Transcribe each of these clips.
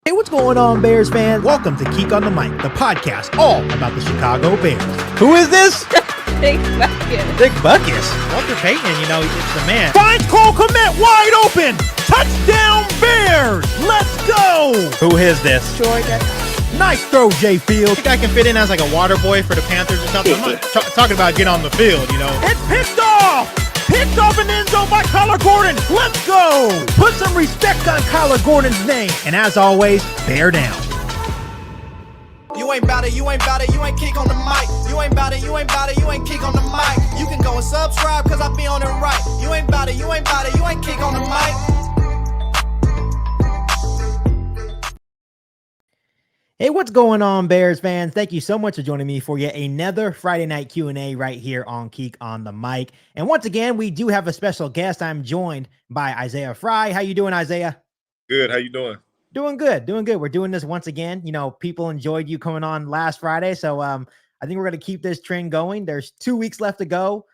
Hey, what's going on, Bears fans? Welcome to Geek on the Mic, the podcast all about the Chicago Bears. Who is this? Big Bucket. Big Buckus. Walter Payton, it's the man. Finds Cole Kmet wide open. Touchdown Bears. Let's go. Who is this? Georgia. Nice throw, Jay Field. I think I can fit in as like a water boy for the Panthers or something. I'm not talking about getting on the field, It's picked off. Picked off an end zone by Kyler Gordon. Let's go. Put some respect on Kyler Gordon's name. And as always, bear down. You ain't bout it, you ain't bout it, you ain't kick on the mic. You ain't bout it, you ain't bout it, you ain't kick on the mic. You can go and subscribe cause I be on it right. You ain't bout it, you ain't bout it, you ain't kick on the mic. Hey, what's going on, Bears fans? Thank you so much for joining me for yet another Friday night Q&A right here on Geek on the Mic. And once again, we do have a special guest. I'm joined by Isaiah Fry. How you doing, Isaiah? Good. How you doing? Doing good. Doing good. We're doing this once again. People enjoyed you coming on last Friday. So I think we're going to keep this trend going. There's 2 weeks left to go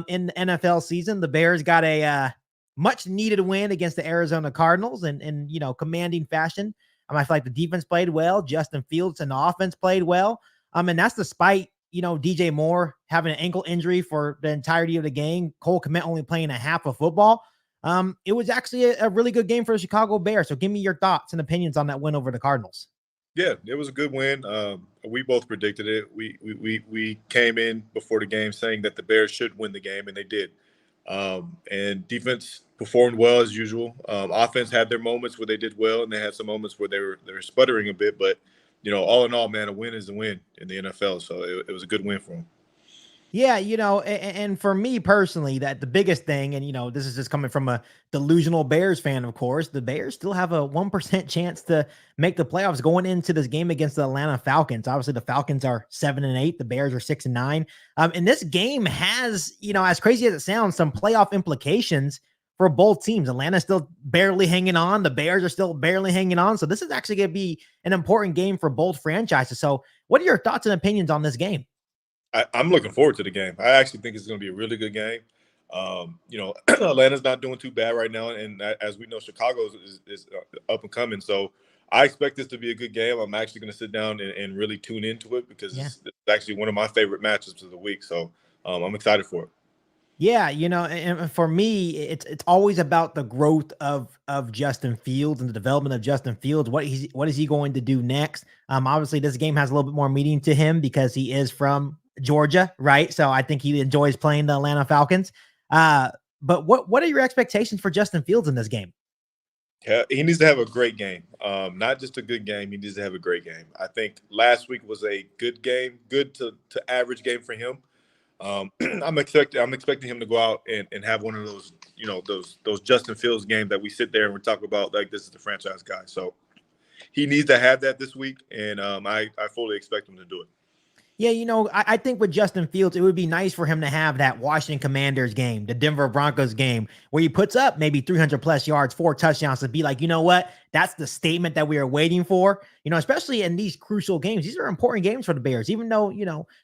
in the NFL season. The Bears got a much needed win against the Arizona Cardinals in commanding fashion. I feel like the defense played well. Justin Fields and the offense played well. And that's despite, DJ Moore having an ankle injury for the entirety of the game. Cole Kmet only playing a half of football. It was actually a really good game for the Chicago Bears. So give me your thoughts and opinions on that win over the Cardinals. Yeah, it was a good win. We both predicted it. We came in before the game saying that the Bears should win the game, and they did. And defense performed well as usual. Offense had their moments where they did well, and they had some moments where they were sputtering a bit. But all in all, man, a win is a win in the NFL. So it was a good win for them. Yeah, and for me personally, that the biggest thing, and this is just coming from a delusional Bears fan, of course, the Bears still have a 1% chance to make the playoffs going into this game against the Atlanta Falcons. Obviously, the Falcons are 7-8, the Bears are 6-9. And this game has, as crazy as it sounds, some playoff implications for both teams. Atlanta's still barely hanging on. The Bears are still barely hanging on. So this is actually going to be an important game for both franchises. So what are your thoughts and opinions on this game? I'm looking forward to the game. I actually think it's going to be a really good game. Atlanta's not doing too bad right now, and as we know, Chicago is up and coming. So I expect this to be a good game. I'm actually going to sit down and really tune into it because it's actually one of my favorite matchups of the week. So I'm excited for it. Yeah, and for me, it's always about the growth of Justin Fields and the development of Justin Fields. What is he going to do next? Obviously, this game has a little bit more meaning to him because he is from Georgia, right? So I think he enjoys playing the Atlanta Falcons. But what are your expectations for Justin Fields in this game? Yeah, he needs to have a great game. Not just a good game. He needs to have a great game. I think last week was a good game, good to average game for him. I'm expecting him to go out and have one of those, those Justin Fields games that we sit there and we talk about like this is the franchise guy. So he needs to have that this week, and I fully expect him to do it. Yeah, I think with Justin Fields, it would be nice for him to have that Washington Commanders game, the Denver Broncos game, where he puts up maybe 300 plus yards, 4 touchdowns to be like, you know what? That's the statement that we are waiting for, especially in these crucial games. These are important games for the Bears, even though,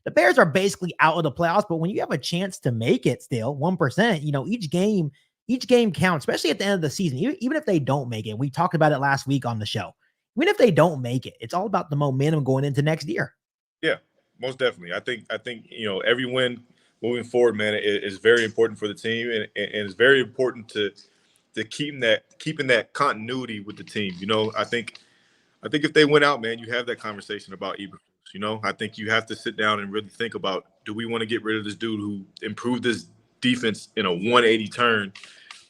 the Bears are basically out of the playoffs. But when you have a chance to make it still 1%, each game counts, especially at the end of the season, even if they don't make it. We talked about it last week on the show. Even if they don't make it, it's all about the momentum going into next year. Yeah. Most definitely. I think every win moving forward, man, is very important for the team, and it's very important to keeping that continuity with the team. I think if they went out, man, you have that conversation about Eberflus. I think you have to sit down and really think about, do we want to get rid of this dude who improved this defense in a 180 turn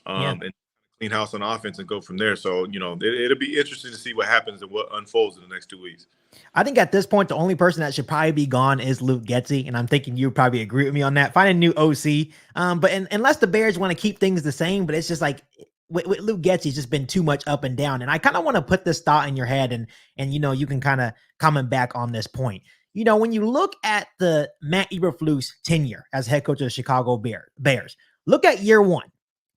and clean house on offense and go from there. So, it'll be interesting to see what happens and what unfolds in the next 2 weeks. I think at this point, the only person that should probably be gone is Luke Getsy, and I'm thinking you probably agree with me on that. Find a new OC, but unless the Bears want to keep things the same, but it's just like with Luke Getsy, it's just been too much up and down. And I kind of want to put this thought in your head, and you can kind of comment back on this point. When you look at the Matt Eberflus tenure as head coach of the Chicago Bears, look at year one.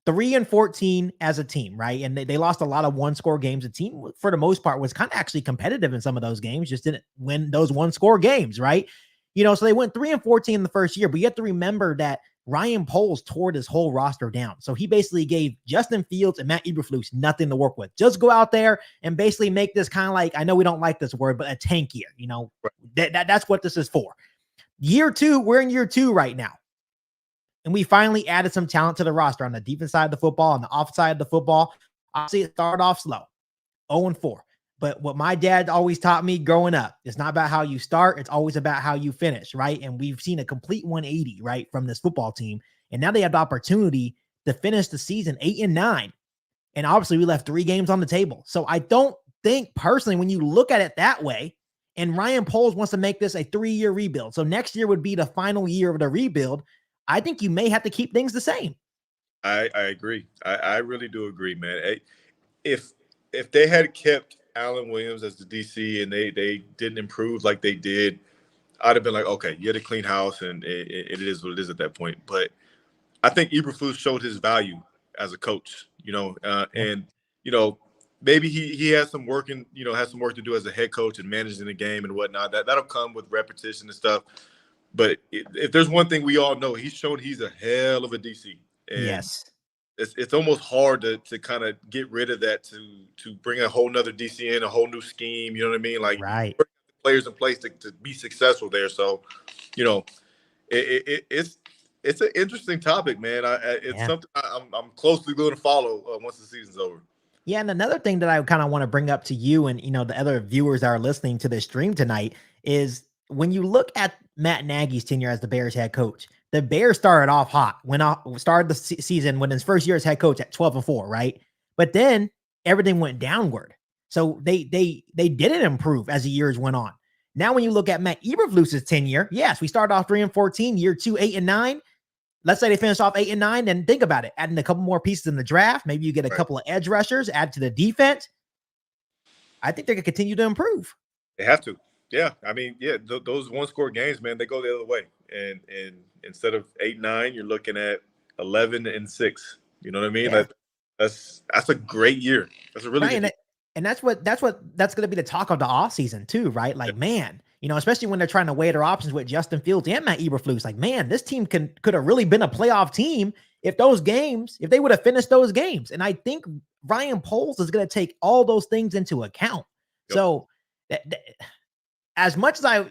3-14 as a team, right? And they lost a lot of one-score games. The team, for the most part, was kind of actually competitive in some of those games, just didn't win those one-score games, right? So they went 3-14 in the first year, but you have to remember that Ryan Poles tore this whole roster down. So he basically gave Justin Fields and Matt Eberflus nothing to work with. Just go out there and basically make this kind of like, I know we don't like this word, but a tank year. You know, that's what this is for. Year two, we're in year two right now. And we finally added some talent to the roster on the defense side of the football, on the offensive side of the football. Obviously, it started off slow, 0-4. But what my dad always taught me growing up, it's not about how you start. It's always about how you finish, right? And we've seen a complete 180, right, from this football team. And now they have the opportunity to finish the season 8-9. And obviously, we left 3 games on the table. So I don't think personally, when you look at it that way, and Ryan Poles wants to make this a 3-year rebuild. So next year would be the final year of the rebuild. I think you may have to keep things the same. I agree. I really do agree, man. If they had kept Allen Williams as the DC and they didn't improve like they did, I'd have been like, okay, you had a clean house and it is what it is at that point. But I think Eberflus showed his value as a coach, and maybe he has some work has some work to do as a head coach and managing the game and whatnot. That'll come with repetition and stuff. But if there's one thing we all know, he's shown he's a hell of a DC. And yes. It's almost hard to kind of get rid of that, to bring a whole nother DC in, a whole new scheme. You know what I mean? Like, right. Players in place to be successful there. So, it's an interesting topic, man. It's something I'm closely going to follow once the season's over. Yeah, and another thing that I kind of want to bring up to you and the other viewers that are listening to this stream tonight is when you look at Matt Nagy's tenure as the Bears head coach, the Bears started off hot, started the season when his first year as head coach at 12-4, right? But then everything went downward. So they didn't improve as the years went on. Now, when you look at Matt Eberflus's tenure, yes, we started off 3-14, year 2, 8-9. Let's say they finish off 8-9, then think about it. Adding a couple more pieces in the draft, maybe you get a couple of edge rushers, add to the defense. I think they can continue to improve. They have to. Yeah, I mean, those one-score games, man, they go the other way. And instead of 8-9, you're looking at 11-6. You know what I mean? Yeah. That's a great year. That's a really good year. And that's going to be the talk of the offseason too, right? Like, man, especially when they're trying to weigh their options with Justin Fields and Matt Eberflus. Like, man, this team could have really been a playoff team if they would have finished those games. And I think Ryan Poles is going to take all those things into account. Yep. So as much as I,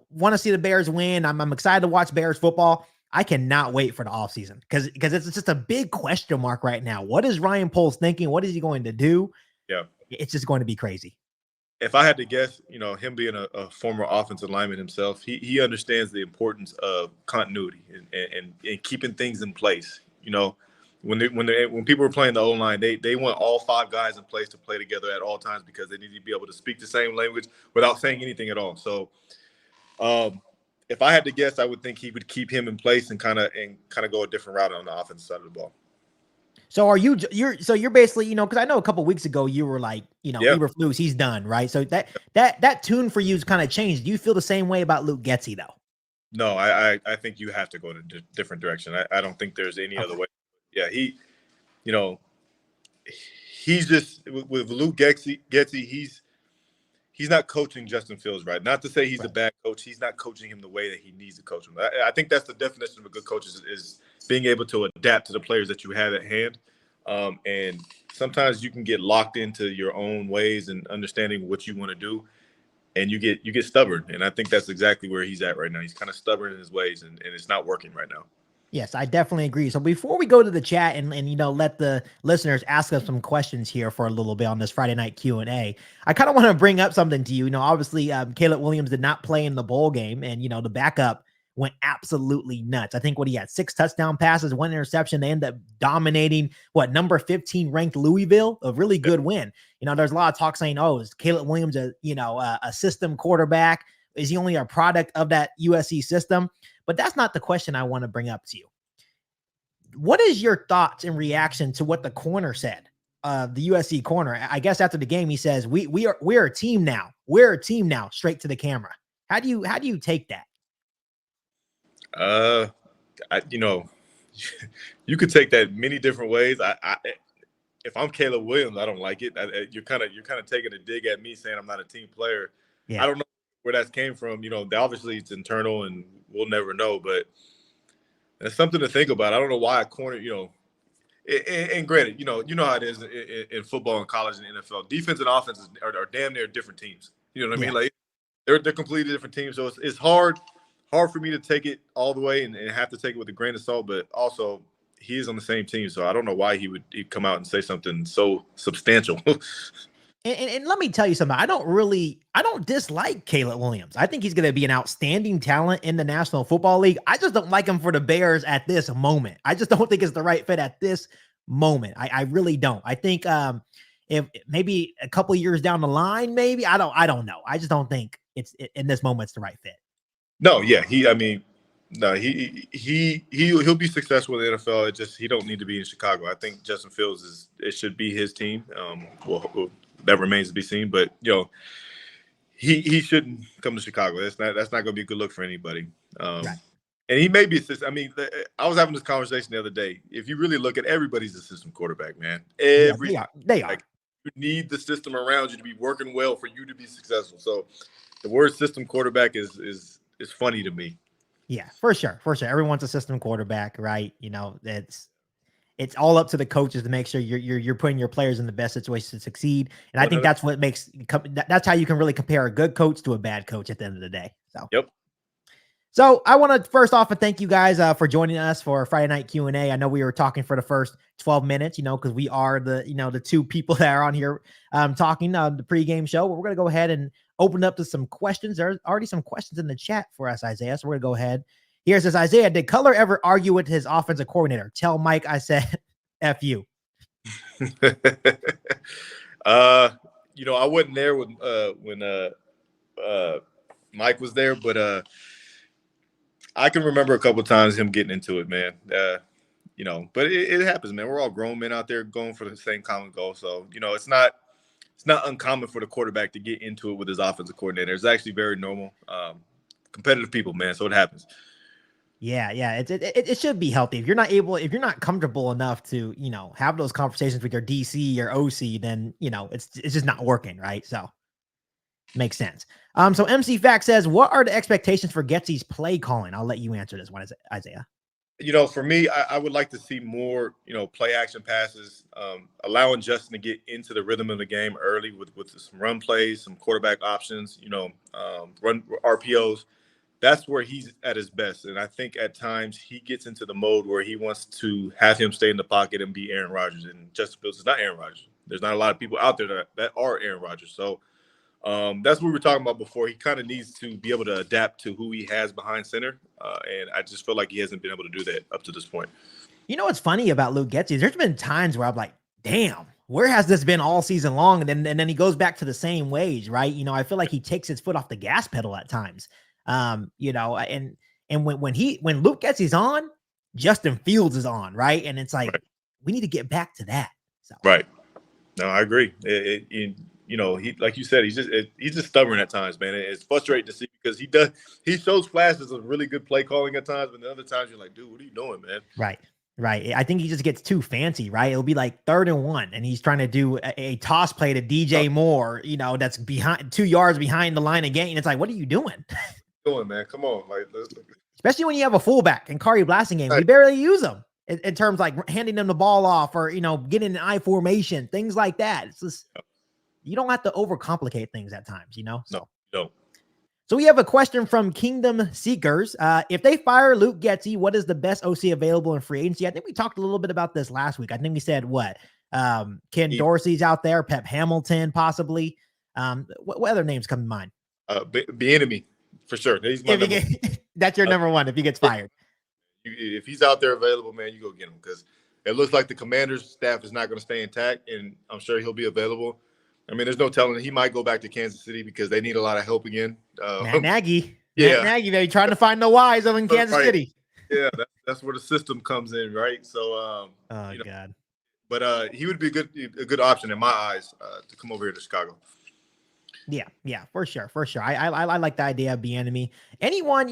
want to see the Bears win, I'm excited to watch Bears football. I cannot wait for the offseason because it's just a big question mark right now. What is Ryan Poles thinking? What is he going to do? Yeah. It's just going to be crazy. If I had to guess, him being a former offensive lineman himself, he understands the importance of continuity and keeping things in place. When people were playing the O-line, they want all 5 guys in place to play together at all times because they need to be able to speak the same language without saying anything at all. So, if I had to guess, I would think he would keep him in place and kind of go a different route on the offensive side of the ball. So you're basically, because I know a couple of weeks ago you were like, Eberflus, he's done, right? So that tune for you has kind of changed. Do you feel the same way about Luke Getsy though? No, I think you have to go in a different direction. I don't think there's any other way. Yeah, he's just with Luke Getsy, he's not coaching Justin Fields right. Not to say he's a bad coach. He's not coaching him the way that he needs to coach him. I think that's the definition of a good coach is being able to adapt to the players that you have at hand. And sometimes you can get locked into your own ways and understanding what you want to do, and you get stubborn. And I think that's exactly where he's at right now. He's kind of stubborn in his ways, and it's not working right now. Yes, I definitely agree. So before we go to the chat and let the listeners ask us some questions here for a little bit on this Friday night Q&A, I kind of want to bring up something to you. Obviously, Caleb Williams did not play in the bowl game, and the backup went absolutely nuts. I think he had 6 touchdown passes, 1 interception. They ended up dominating number 15 ranked Louisville, a really good win. There's a lot of talk saying, oh, is Caleb Williams a system quarterback? Is he only a product of that USC system? But that's not the question I want to bring up to you. What is your thoughts and reaction to what the corner said? The USC corner, I guess after the game, he says, we're a team now. We're a team now, straight to the camera. How do you take that? You could take that many different ways. If I'm Caleb Williams, I don't like it. You're kind of taking a dig at me saying I'm not a team player. Yeah. I don't know where that came from. Obviously it's internal and we'll never know, but That's something to think about. I don't know why a corner, and granted, you know how it is in football and college and NFL. Defense and offense are damn near different teams. You know what I mean? Like they're completely different teams. So it's hard for me to take it all the way and have to take it with a grain of salt. But also, he is on the same team, so I don't know why he'd come out and say something so substantial. And let me tell you something. I don't dislike Caleb Williams. I think he's going to be an outstanding talent in the National Football League. I just don't like him for the Bears at this moment. I just don't think it's the right fit at this moment. I really don't. I think if maybe a couple of years down the line, maybe I don't know. I just don't think it's in this moment it's the right fit. No, yeah, he'll be successful in the NFL. He don't need to be in Chicago. I think Justin Fields it should be his team. That remains to be seen, but he shouldn't come to Chicago. That's not going to be a good look for anybody. Right. And he may be I mean, I was having this conversation the other day. If you really look at everybody's a system quarterback, man. They are. Like, you need the system around you to be working well for you to be successful. So the word system quarterback is funny to me. Yeah, for sure. Everyone's a system quarterback, right? It's all up to the coaches to make sure you're putting your players in the best situation to succeed. And I think that's what that's how you can really compare a good coach to a bad coach at the end of the day. So, yep. So I want to first off thank you guys for joining us for Friday Night Q&A. I know we were talking for the first 12 minutes, because we are the two people that are on here talking on the pregame show. But we're going to go ahead and open up to some questions. There's already some questions in the chat for us, Isaiah. So we're going to go ahead. Here says, Isaiah, did Cutler ever argue with his offensive coordinator? Tell Mike I said F you. I wasn't there when Mike was there, but I can remember a couple of times him getting into it, man. But it happens, man. We're all grown men out there going for the same common goal. So, it's not uncommon for the quarterback to get into it with his offensive coordinator. It's actually very normal. Competitive people, man. So it happens. Yeah. It should be healthy. If you're not comfortable enough to, have those conversations with your DC or OC, then, it's just not working. Right. So makes sense. So MC Fact says, what are the expectations for Getsy's play calling? I'll let you answer this one, Isaiah. For me, I would like to see more, play action passes, allowing Justin to get into the rhythm of the game early with some run plays, some quarterback options, run RPOs. That's where he's at his best. And I think at times he gets into the mode where he wants to have him stay in the pocket and be Aaron Rodgers. And Justin Fields is not Aaron Rodgers. There's not a lot of people out there that are Aaron Rodgers. So that's what we were talking about before. He kind of needs to be able to adapt to who he has behind center. And I just feel like he hasn't been able to do that up to this point. What's funny about Luke Getsy? There's been times where I'm like, damn, where has this been all season long? And then he goes back to the same ways, right? I feel like he takes his foot off the gas pedal at times. And when Luke Getsy's on, Justin Fields is on, right? And it's like, we need to get back to that. So. Right. No, I agree. He, like you said, he's just stubborn at times, man. It's frustrating to see because he shows flashes of really good play calling at times, but the other times you're like, dude, what are you doing, man? Right. I think he just gets too fancy, right? It'll be like 3rd and 1, and he's trying to do a toss play to DJ Moore, that's behind 2 yards behind the line of game. And it's like, what are you doing? Man, come on, especially when you have a fullback in Kari Blasingame, we barely use them in terms like handing them the ball off or getting an I formation, things like that. It's just you don't have to overcomplicate things at times, So. No. So we have a question from Kingdom Seekers. If they fire Luke Getsy, what is the best OC available in free agency? I think we talked a little bit about this last week. I think we said what Ken Dorsey's out there, Pep Hamilton possibly. What other names come to mind? Bieniemy. For sure. He's that's your number one if he gets fired. If he's out there available, man, you go get him because it looks like the Commander's staff is not going to stay intact, and I'm sure he'll be available. I mean, there's no telling. He might go back to Kansas City because they need a lot of help again. Matt Nagy. Matt Nagy, they're trying to find the whys in Kansas City. Yeah, that's where the system comes in, right? So, God. But he would be a good option in my eyes to come over here to Chicago. Yeah, for sure. I like the idea of Bieniemy. Anyone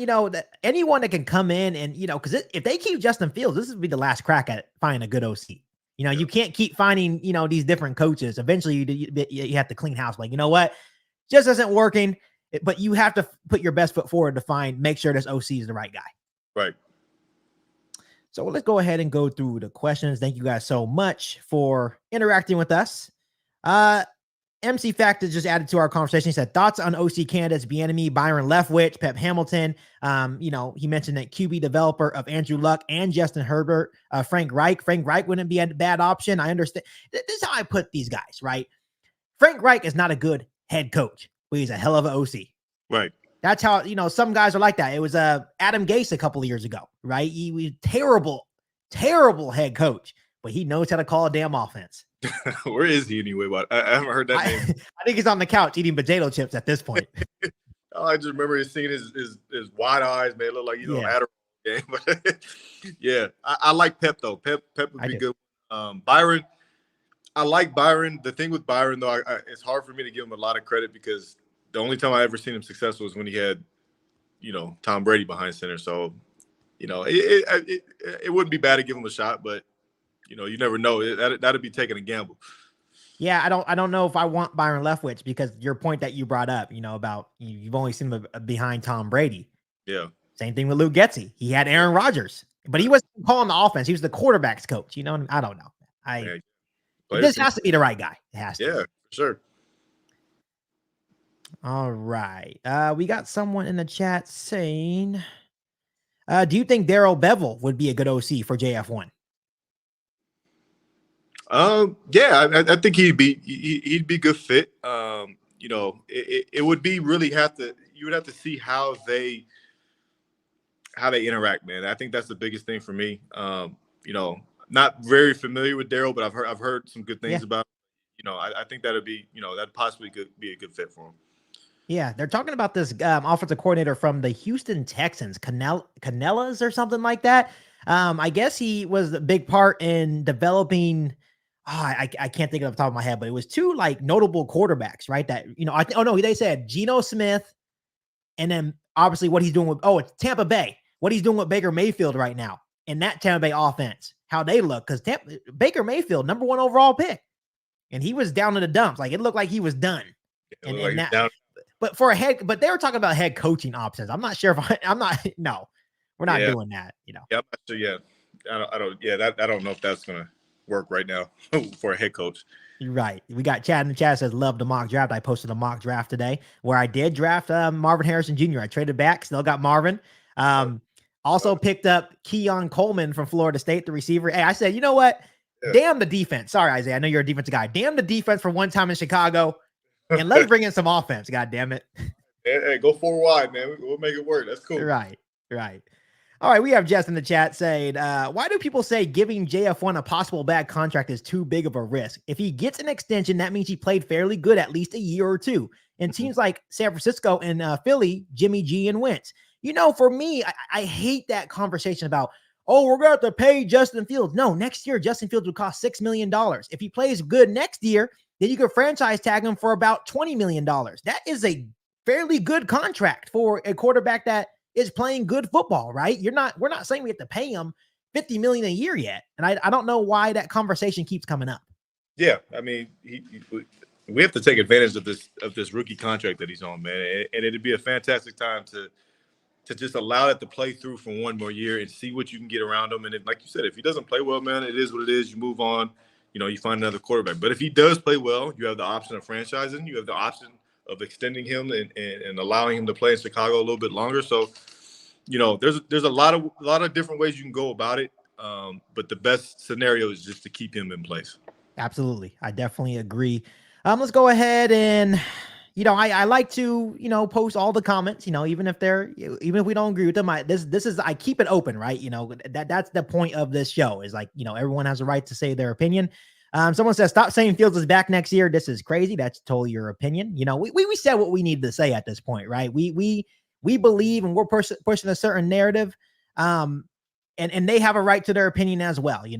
that can come in and because if they keep Justin Fields, this would be the last crack at finding a good OC. You can't keep finding these different coaches. Eventually, you have to clean house. Like what, just isn't working. But you have to put your best foot forward to make sure this OC is the right guy. Right. So let's go ahead and go through the questions. Thank you guys so much for interacting with us. MC Factor just added to our conversation. He said, thoughts on OC candidates, Bieniemy, Byron Leftwich, Pep Hamilton. He mentioned that QB developer of Andrew Luck and Justin Herbert, Frank Reich. Frank Reich wouldn't be a bad option. I understand. This is how I put these guys, right? Frank Reich is not a good head coach, but he's a hell of an OC. Right. That's how, some guys are like that. It was Adam Gase a couple of years ago, right? He was terrible head coach, but he knows how to call a damn offense. Where is he anyway? I haven't heard that name. I think he's on the couch eating potato chips at this point. I just remember seeing his wide eyes, man. It looked like he's on Adderall game. But yeah, I like Pep though. Pep would be good. Byron, I like Byron. The thing with Byron though, it's hard for me to give him a lot of credit because the only time I ever seen him successful was when he had, Tom Brady behind center. So, it wouldn't be bad to give him a shot, but you never know. That'd be taking a gamble. Yeah, I don't know if I want Byron Leftwich because your point that you brought up, about you've only seen him behind Tom Brady. Yeah. Same thing with Luke Getsy. He had Aaron Rodgers, but he wasn't calling the offense. He was the quarterback's coach. I don't know. This has to be the right guy. It has to. Yeah, for sure. All right. We got someone in the chat saying, do you think Darrell Bevel would be a good OC for JF1? Yeah, I think he'd be a good fit. It would be really you would have to see how they interact, man. I think that's the biggest thing for me. Not very familiar with Darrell, but I've heard some good things about him. I think that'd be, that possibly could be a good fit for him. Yeah, they're talking about this offensive coordinator from the Houston Texans, Canellas or something like that. I guess he was a big part in developing. I can't think of the top of my head, but it was two notable quarterbacks, right? That they said Geno Smith, and then obviously what he's doing with it's Tampa Bay. What he's doing with Baker Mayfield right now in that Tampa Bay offense, how they look because Baker Mayfield #1 overall pick, and he was down in the dumps. It looked like he was done. But but they were talking about head coaching options. I'm not sure if I'm not. No, we're not doing that. Yeah, I'm not sure. Yeah, I don't know if that's gonna work right now for a head coach. Right. We got Chad in the chat says, love the mock draft. I posted a mock draft today where I did draft Marvin Harrison Jr. I traded back, still got Marvin. Also picked up Keon Coleman from Florida State, the receiver. Hey, I said, you know what? Yeah. Damn the defense. Sorry, Isaiah. I know you're a defensive guy. Damn the defense for one time in Chicago. And let's bring in some offense. God damn it. Hey, go 4 wide, man. We'll make it work. That's cool. Right. All right, we have Jess in the chat saying, why do people say giving JF1 a possible bad contract is too big of a risk? If he gets an extension, that means he played fairly good at least a year or two. And teams like San Francisco and Philly, Jimmy G and Wentz. For me, I hate that conversation about, we're going to have to pay Justin Fields. No, next year, Justin Fields would cost $6 million. If he plays good next year, then you could franchise tag him for about $20 million. That is a fairly good contract for a quarterback that is playing good football, right? We're not saying we have to pay him $50 million a year yet. And I don't know why that conversation keeps coming up. Yeah. I mean, we have to take advantage of this rookie contract that he's on, man. And it'd be a fantastic time to just allow that to play through for one more year and see what you can get around him. And like you said, if he doesn't play well, man, it is what it is. You move on, you find another quarterback. But if he does play well, you have the option of franchising. You have the option of extending him and allowing him to play in Chicago a little bit longer. So, there's a lot of different ways you can go about it. But the best scenario is just to keep him in place. Absolutely. I definitely agree. Let's go ahead and, I like to, post all the comments, even if we don't agree with them. I keep it open, right? That's the point of this show is everyone has a right to say their opinion. Someone says, stop saying Fields is back next year. This is crazy. That's totally your opinion. We said what we need to say at this point, right? We believe and we're pushing a certain narrative. And they have a right to their opinion as well. They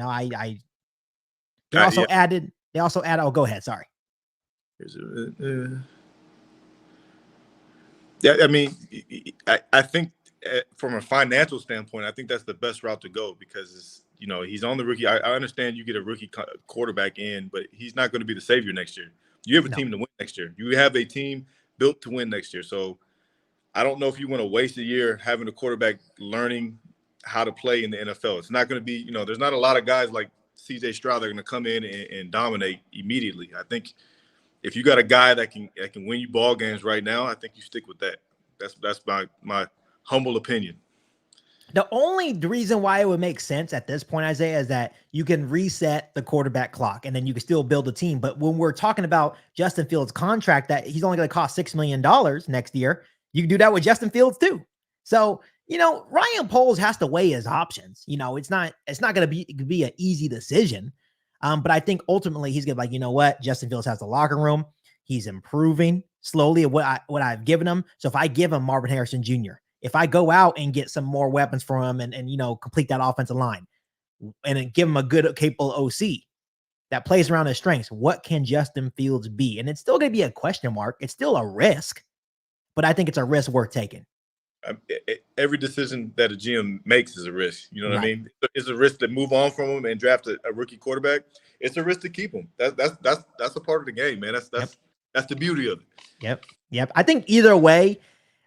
also added, oh, go ahead. Sorry. Yeah, I mean, I think from a financial standpoint, I think that's the best route to go because he's on the rookie. I understand you get a rookie quarterback in, but he's not going to be the savior next year. You have a team to win next year. You have a team built to win next year. So I don't know if you want to waste a year having a quarterback learning how to play in the NFL. It's not going to be, you know, there's not a lot of guys like CJ Stroud that are going to come in and dominate immediately. I think if you got a guy that can win you ball games right now, I think you stick with that. That's my humble opinion. The only reason why it would make sense at this point, Isaiah, is that you can reset the quarterback clock and then you can still build a team. But when we're talking about Justin Fields' contract, that he's only going to cost $6 million next year, you can do that with Justin Fields too. So, you know, Ryan Poles has to weigh his options. You know, it's not going to be an easy decision. But I think ultimately he's going to be like, you know what? Justin Fields has the locker room. He's improving slowly at what I've given him. So if I give him Marvin Harrison Jr., if I go out and get some more weapons from him and you know, complete that offensive line and then give him a good, capable OC that plays around his strengths, what can Justin Fields be? And it's still going to be a question mark. It's still a risk, but I think it's a risk worth taking. Every decision that a GM makes is a risk. You know what I mean? It's a risk to move on from him and draft a rookie quarterback. It's a risk to keep him. That's a part of the game, man. That's the beauty of it. Yep. I think either way,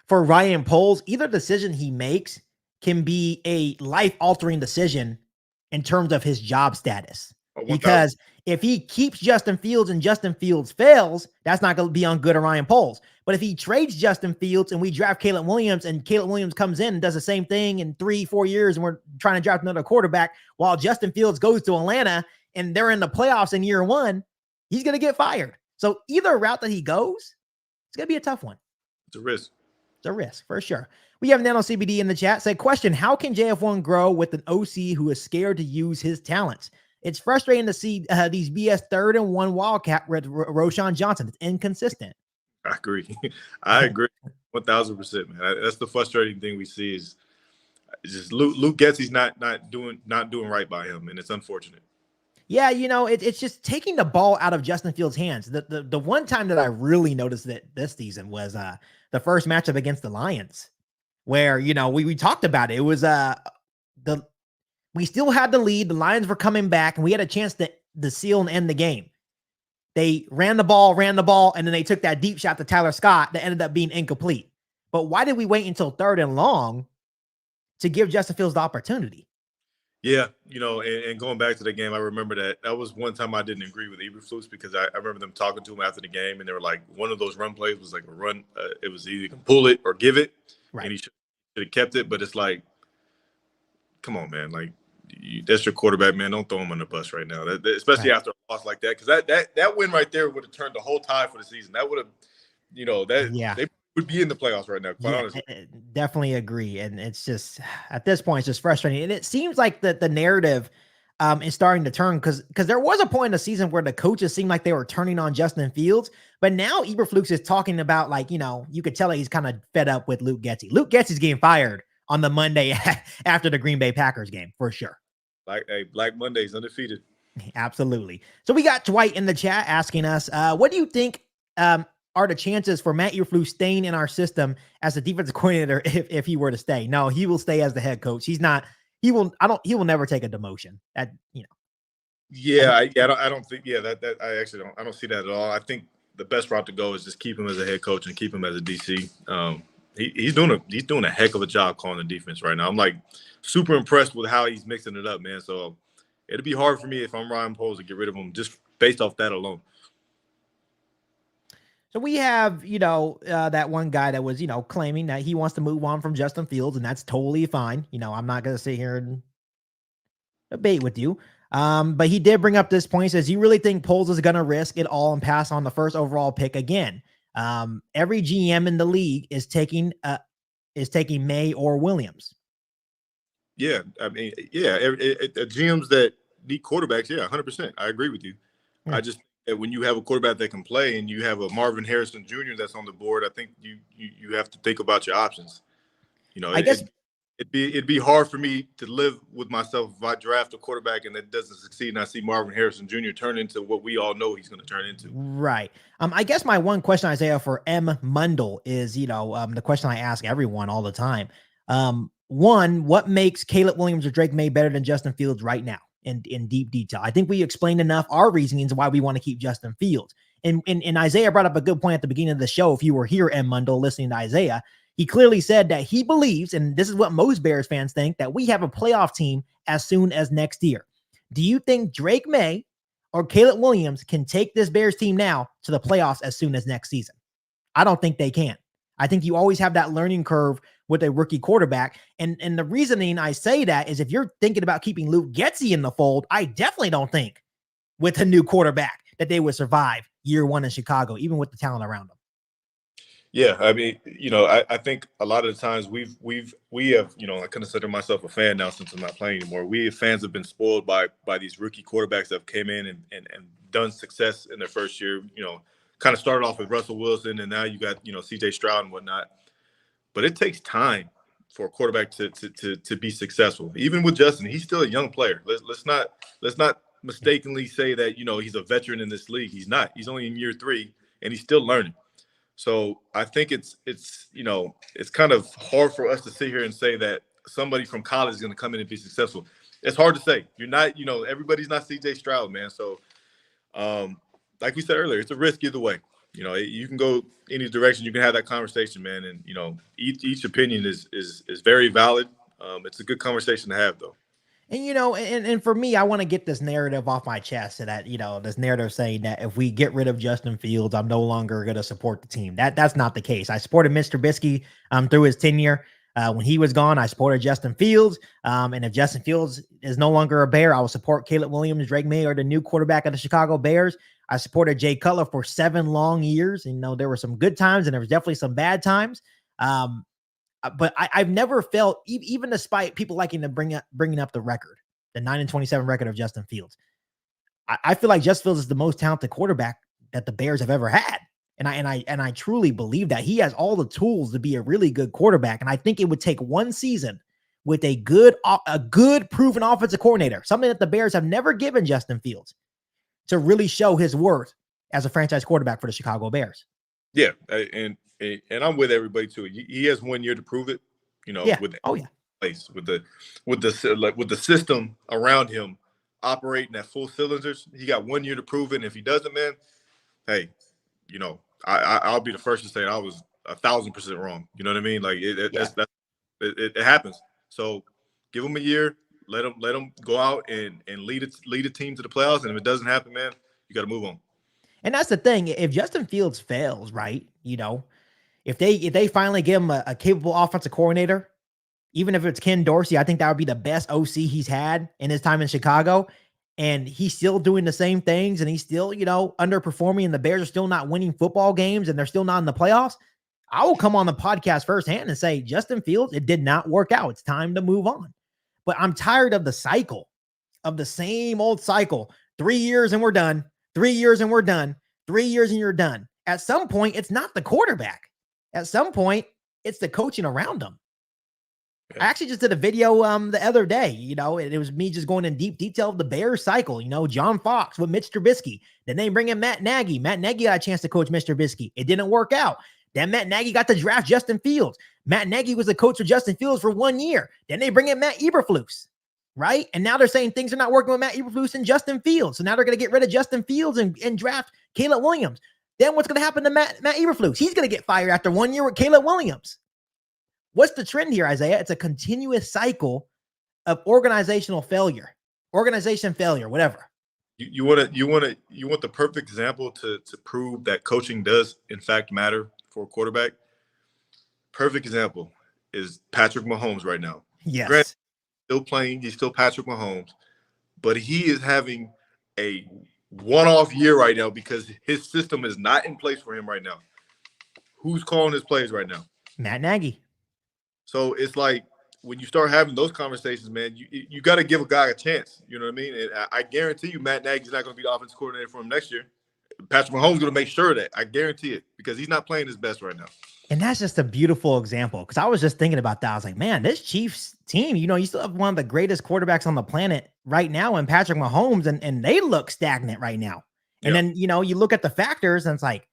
for Ryan Poles, either decision he makes can be a life-altering decision in terms of his job status. Because if he keeps Justin Fields and Justin Fields fails, that's not going to be on good of Ryan Poles. But if he trades Justin Fields and we draft Caleb Williams and Caleb Williams comes in and does the same thing in 3-4 years and we're trying to draft another quarterback while Justin Fields goes to Atlanta and they're in the playoffs in year one, he's going to get fired. So either route that he goes, it's going to be a tough one. It's a risk. It's a risk for sure. We have Nano CBD in the chat. Say, question, how can JF1 grow with an OC who is scared to use his talents? It's frustrating to see these BS 3rd and 1 Wildcat with Roshan Johnson. It's inconsistent. I agree. I agree 1,000%, man. That's the frustrating thing we see is just Luke Getsy's not doing right by him, and it's unfortunate. Yeah, you know, it's just taking the ball out of Justin Fields' hands. The one time that I really noticed that this season was the first matchup against the Lions, where, you know, we talked about it. It was we still had the lead. The Lions were coming back, and we had a chance to seal and end the game. They ran the ball, and then they took that deep shot to Tyler Scott that ended up being incomplete. But why did we wait until 3rd and long to give Justin Fields the opportunity? Yeah, you know, and going back to the game, I remember that was one time I didn't agree with Eberflus because I remember them talking to him after the game, and they were like, one of those run plays was like a run. It was either you can pull it or give it, right? And he should have kept it. But it's like, come on, man, like that's your quarterback, man. Don't throw him on the bus right now, especially after a loss like that, because that win right there would have turned the whole tide for the season. That would have, you know, they would be in the playoffs right now, quite honestly. Definitely agree. And it's just, at this point, it's just frustrating. And it seems like the narrative is starting to turn because there was a point in the season where the coaches seemed like they were turning on Justin Fields. But now Eberflus is talking about, like, you know, you could tell that he's kind of fed up with Luke Getsy. Luke Getsy's getting fired on the Monday after the Green Bay Packers game, for sure. Like, hey, Black Monday's undefeated. Absolutely. So we got Dwight in the chat asking us, what do you think are the chances for Matt Eberflus staying in our system as a defensive coordinator if he were to stay? No, he will stay as the head coach. He will never take a demotion. That, you know. Yeah, I don't think, I don't see that at all. I think the best route to go is just keep him as a head coach and keep him as a DC. He's doing a heck of a job calling the defense right now. I'm like super impressed with how he's mixing it up, man. So it'll be hard for me if I'm Ryan Poles to get rid of him just based off that alone. So we have, you know, that one guy that was, you know, claiming that he wants to move on from Justin Fields, and that's totally fine. You know, I'm not going to sit here and debate with you. But he did bring up this point. He says, you really think Poles is going to risk it all and pass on the first overall pick again? Every GM in the league is taking May or Williams. Yeah, I mean, yeah, GMs that need quarterbacks, yeah, 100%. I agree with you. Yeah. I just that when you have a quarterback that can play and you have a Marvin Harrison Jr. that's on the board, I think you have to think about your options. You know, I guess it'd be hard for me to live with myself if I draft a quarterback and it doesn't succeed and I see Marvin Harrison Jr. turn into what we all know he's going to turn into. Right. I guess my one question, Isaiah, for M. Mundle is, you know, the question I ask everyone all the time. One, what makes Caleb Williams or Drake May better than Justin Fields right now in deep detail? I think we explained enough our reasonings why we want to keep Justin Fields. And Isaiah brought up a good point at the beginning of the show. If you were here, M. Mundle, listening to Isaiah, He clearly said that he believes, and this is what most Bears fans think, that we have a playoff team as soon as next year. Do you think Drake May or Caleb Williams can take this Bears team now to the playoffs as soon as next season? I don't think they can. I think you always have that learning curve with a rookie quarterback. And the reasoning I say that is if you're thinking about keeping Luke Getsy in the fold, I definitely don't think with a new quarterback that they would survive year one in Chicago, even with the talent around them. Yeah, I mean, I think a lot of the times we have, I consider myself a fan now since I'm not playing anymore. We fans have been spoiled by these rookie quarterbacks that have came in and done success in their first year. Kind of started off with Russell Wilson, and now you got C.J. Stroud and whatnot. But it takes time for a quarterback to be successful. Even with Justin, he's still a young player. Let's not mistakenly say that he's a veteran in this league. He's not. He's only in year 3, and he's still learning. So I think it's kind of hard for us to sit here and say that somebody from college is going to come in and be successful. It's hard to say. You're not, everybody's not C.J. Stroud, man. So, like we said earlier, it's a risk either way. You can go any direction. You can have that conversation, man. And each opinion is very valid. It's a good conversation to have, though. And, and for me, I want to get this narrative off my chest that, this narrative saying that if we get rid of Justin Fields, I'm no longer going to support the team. That's not the case. I supported Mr. Trubisky through his tenure. When he was gone, I supported Justin Fields. And if Justin Fields is no longer a Bear, I will support Caleb Williams, Drake May, or the new quarterback of the Chicago Bears. I supported Jay Cutler for 7 long years. And, there were some good times and there was definitely some bad times. But I've never felt, even despite people liking to bringing up the record, the 9-27 record of Justin Fields, I feel like Justin Fields is the most talented quarterback that the Bears have ever had, and I truly believe that he has all the tools to be a really good quarterback. And I think it would take one season with a good proven offensive coordinator, something that the Bears have never given Justin Fields, to really show his worth as a franchise quarterback for the Chicago Bears. Yeah, and I'm with everybody too. He has 1 year to prove it. With place with the system around him operating at full cylinders. He got 1 year to prove it. And if he doesn't, man, hey, I'll be the first to say I was 1,000% wrong. You know what I mean? Like it happens. So give him a year. Let him go out and lead a team to the playoffs. And if it doesn't happen, man, you got to move on. And that's the thing. If Justin Fields fails, right, if they finally give him a capable offensive coordinator, even if it's Ken Dorsey, I think that would be the best OC he's had in his time in Chicago. And he's still doing the same things, and he's still, underperforming, and the Bears are still not winning football games, and they're still not in the playoffs. I will come on the podcast firsthand and say, Justin Fields, it did not work out. It's time to move on. But I'm tired of the cycle, of the same old cycle. 3 years and we're done. 3 years and we're done. 3 years and you're done. At some point, it's not the quarterback. At some point, it's the coaching around them. I actually just did a video the other day, it was me just going in deep detail of the Bears cycle, John Fox with Mitch Trubisky. Then they bring in Matt Nagy. Matt Nagy got a chance to coach Mr. Trubisky. It didn't work out. Then Matt Nagy got to draft Justin Fields. Matt Nagy was the coach for Justin Fields for 1 year. Then they bring in Matt Eberflus, right? And now they're saying things are not working with Matt Eberflus and Justin Fields. So now they're going to get rid of Justin Fields and draft Caleb Williams. Then what's going to happen to Matt Eberflus? He's going to get fired after 1 year with Caleb Williams. What's the trend here, Isaiah? It's a continuous cycle of organization failure, whatever. You want the perfect example to prove that coaching does in fact matter for a quarterback. Perfect example is Patrick Mahomes right now. Yes, Granted, still playing. He's still Patrick Mahomes, but he is having a one-off year right now because his system is not in place for him right now. Who's calling his plays right now? Matt Nagy. So it's like when you start having those conversations, man, you got to give a guy a chance. You know what I mean? And I guarantee you Matt Nagy's not going to be the offensive coordinator for him next year. Patrick Mahomes is going to make sure of that. I guarantee it because he's not playing his best right now. And that's just a beautiful example because I was just thinking about that. I was like, man, this Chiefs team, you still have one of the greatest quarterbacks on the planet right now in Patrick Mahomes, and they look stagnant right now. And then, you look at the factors and it's like,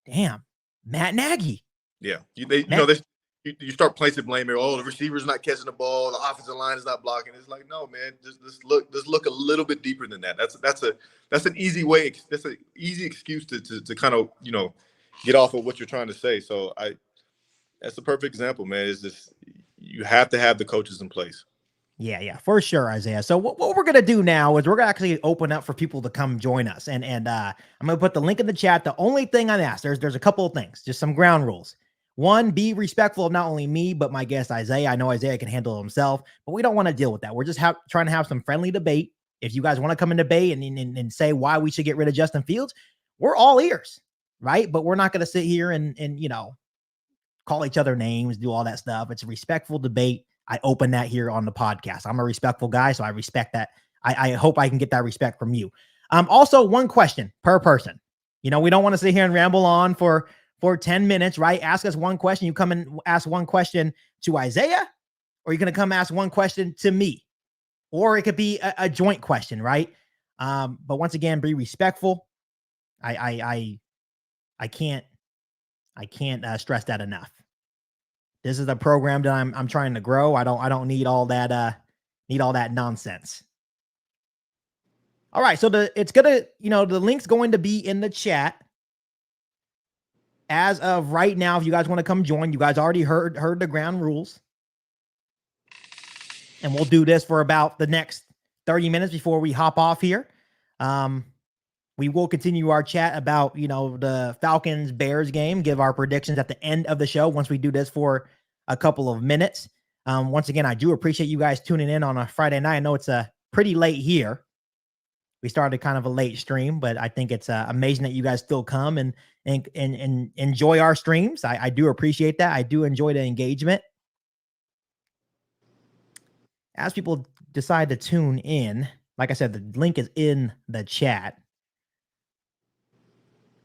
damn, Matt Nagy. Yeah. You start placing blame here. Oh, the receiver's not catching the ball. The offensive line is not blocking. It's like, no, man, just look a little bit deeper than that. That's an easy way. That's an easy excuse to kind of, get off of what you're trying to say. So That's a perfect example, man. Is this you have to have the coaches in place. Yeah, for sure, Isaiah. So what we're gonna do now is we're gonna actually open up for people to come join us, and I'm gonna put the link in the chat. The only thing I'd ask, there's a couple of things, just some ground rules. One, be respectful of not only me but my guest Isaiah. I know Isaiah can handle it himself, but we don't want to deal with that. We're just trying to have some friendly debate. If you guys want to come in debate and say why we should get rid of Justin Fields, we're all ears, right? But we're not gonna sit here and call each other names, do all that stuff. It's a respectful debate. I open that here on the podcast. I'm a respectful guy, so I respect that. I hope I can get that respect from you. Also, one question per person. We don't want to sit here and ramble on for 10 minutes, right? Ask us one question. You come and ask one question to Isaiah, or you're going to come ask one question to me, or it could be a joint question, right? But once again, be respectful. I can't stress that enough. This is a program that I'm trying to grow. I don't need all that nonsense. All right, so the link's going to be in the chat. As of right now, if you guys want to come join, you guys already heard the ground rules. And we'll do this for about the next 30 minutes before we hop off here. We will continue our chat about, the Falcons-Bears game, give our predictions at the end of the show once we do this for a couple of minutes. Once again, I do appreciate you guys tuning in on a Friday night. I know it's pretty late here. We started kind of a late stream, but I think it's amazing that you guys still come and enjoy our streams. I do appreciate that. I do enjoy the engagement. As people decide to tune in, like I said, the link is in the chat.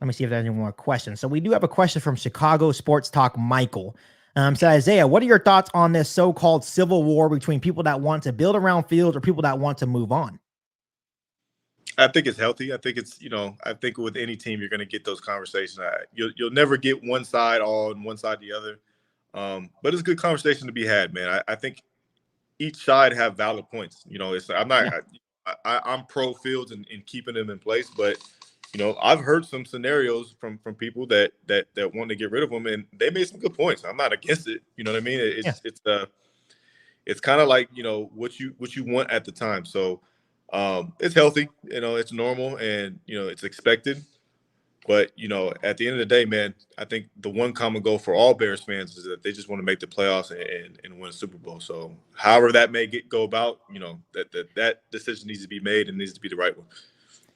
Let me see if there's any more questions. So we do have a question from Chicago Sports Talk, Michael. So Isaiah, what are your thoughts on this so-called civil war between people that want to build around Fields or people that want to move on? I think it's healthy. I think it's, I think with any team, you're going to get those conversations. You'll never get one side all and one side the other. But it's a good conversation to be had, man. I think each side have valid points. I'm pro Fields and keeping them in place, but I've heard some scenarios from people that want to get rid of him, and they made some good points. I'm not against it. You know what I mean? It's kind of like what you want at the time. So it's healthy. It's normal, and it's expected. But at the end of the day, man, I think the one common goal for all Bears fans is that they just want to make the playoffs and win a Super Bowl. So however that may go about, that decision needs to be made and needs to be the right one.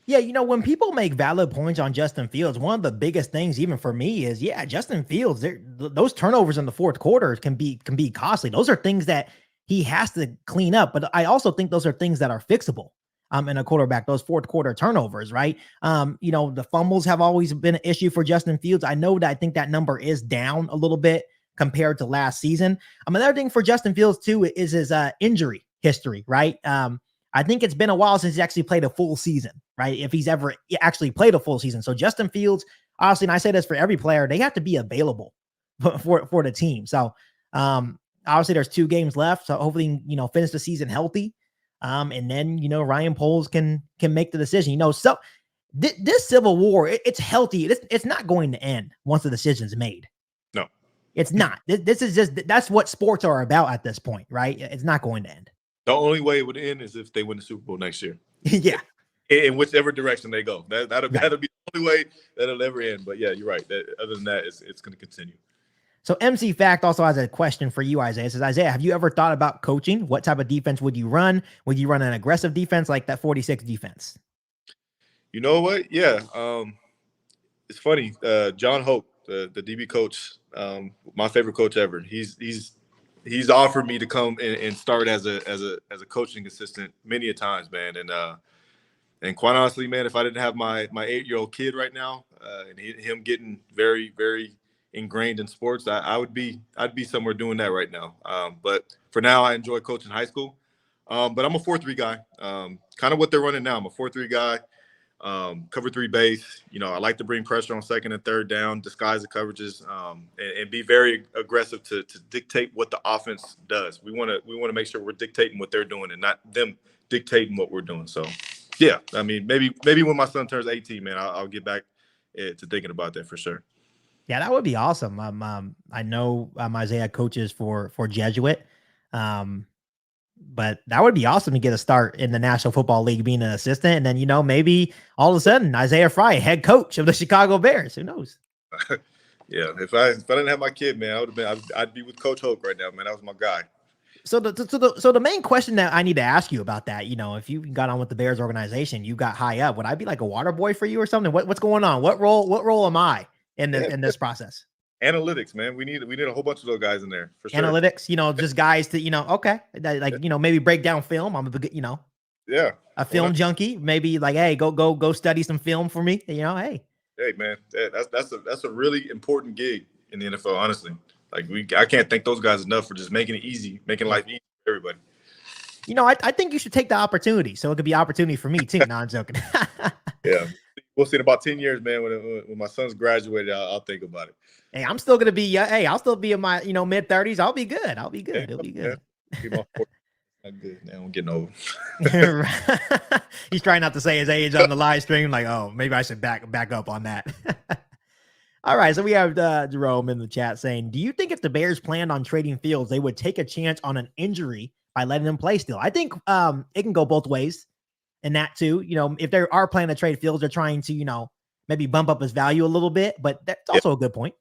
Yeah, when people make valid points on Justin Fields, one of the biggest things, even for me, is Justin Fields. Those turnovers in the fourth quarter can be costly. Those are things that he has to clean up. But I also think those are things that are fixable. In a quarterback, those fourth quarter turnovers, right? The fumbles have always been an issue for Justin Fields. I think that number is down a little bit compared to last season. Another thing for Justin Fields too is his injury history, right? I think it's been a while since he's actually played a full season, right? If he's ever actually played a full season. So Justin Fields, honestly, and I say this for every player, they have to be available for the team. So obviously there's 2 games left. So hopefully, finish the season healthy. And then, Ryan Poles can make the decision, so this civil war, it's healthy. It's not going to end once the decision's made. No, it's not. This is that's what sports are about at this point, right? It's not going to end. The only way it would end is if they win the Super Bowl next year. Yeah. In whichever direction they go. That'll be the only way that'll ever end. But yeah, you're right. Other than that, it's going to continue. So MC Fact also has a question for you, Isaiah. It says, Isaiah, have you ever thought about coaching? What type of defense would you run? Would you run an aggressive defense like that 46 defense? You know what? Yeah. It's funny. John Hope, the DB coach, my favorite coach ever. He's offered me to come and start as a coaching assistant many a times, man. And quite honestly, man, if I didn't have my 8-year-old kid right now, and him getting very, very ingrained in sports, I'd be somewhere doing that right now. But for now, I enjoy coaching high school. But I'm a 4-3 guy. Kind of what they're running now. I'm a 4-3 guy. Cover 3 base. I like to bring pressure on second and third down, disguise the coverages, and be very aggressive to dictate what the offense does. We want to make sure we're dictating what they're doing and not them dictating what we're doing. So, yeah, I mean, maybe when my son turns 18, man, I'll get back to thinking about that for sure. Yeah, that would be awesome. I know Isaiah coaches for Jesuit, but that would be awesome to get a start in the National Football League being an assistant, and then maybe all of a sudden Isaiah Fry, head coach of the Chicago Bears. Who knows? Yeah, if I didn't have my kid, man, I would have been. I'd be with Coach Hoke right now, man. That was my guy. So the main question that I need to ask you about that, if you got on with the Bears organization, you got high up, would I be like a water boy for you or something? What's going on? What role am I in this process? Analytics, man. We need a whole bunch of those guys in there for sure. Analytics, just guys to, okay. Maybe break down film. I'm yeah, a film junkie. Maybe like, hey, go study some film for me. Hey. Hey man, that's a really important gig in the NFL, honestly. Like I can't thank those guys enough for just making it easy, making life easy for everybody. I think you should take the opportunity, so it could be opportunity for me too. No, I'm joking. Yeah, we'll see in about 10 years, man. When my son's graduated, I'll think about it. Hey, I'm still gonna be. Hey, I'll still be in my mid 30s. I'll be good. It'll be good. I'm good now. I'm getting old. He's trying not to say his age on the live stream. Like, oh, maybe I should back up on that. All right, so we have Jerome in the chat saying, do you think if the Bears planned on trading Fields, they would take a chance on an injury by letting him play still? I think it can go both ways in that too. If they are planning to trade Fields, they're trying to, maybe bump up his value a little bit, but that's also a good point.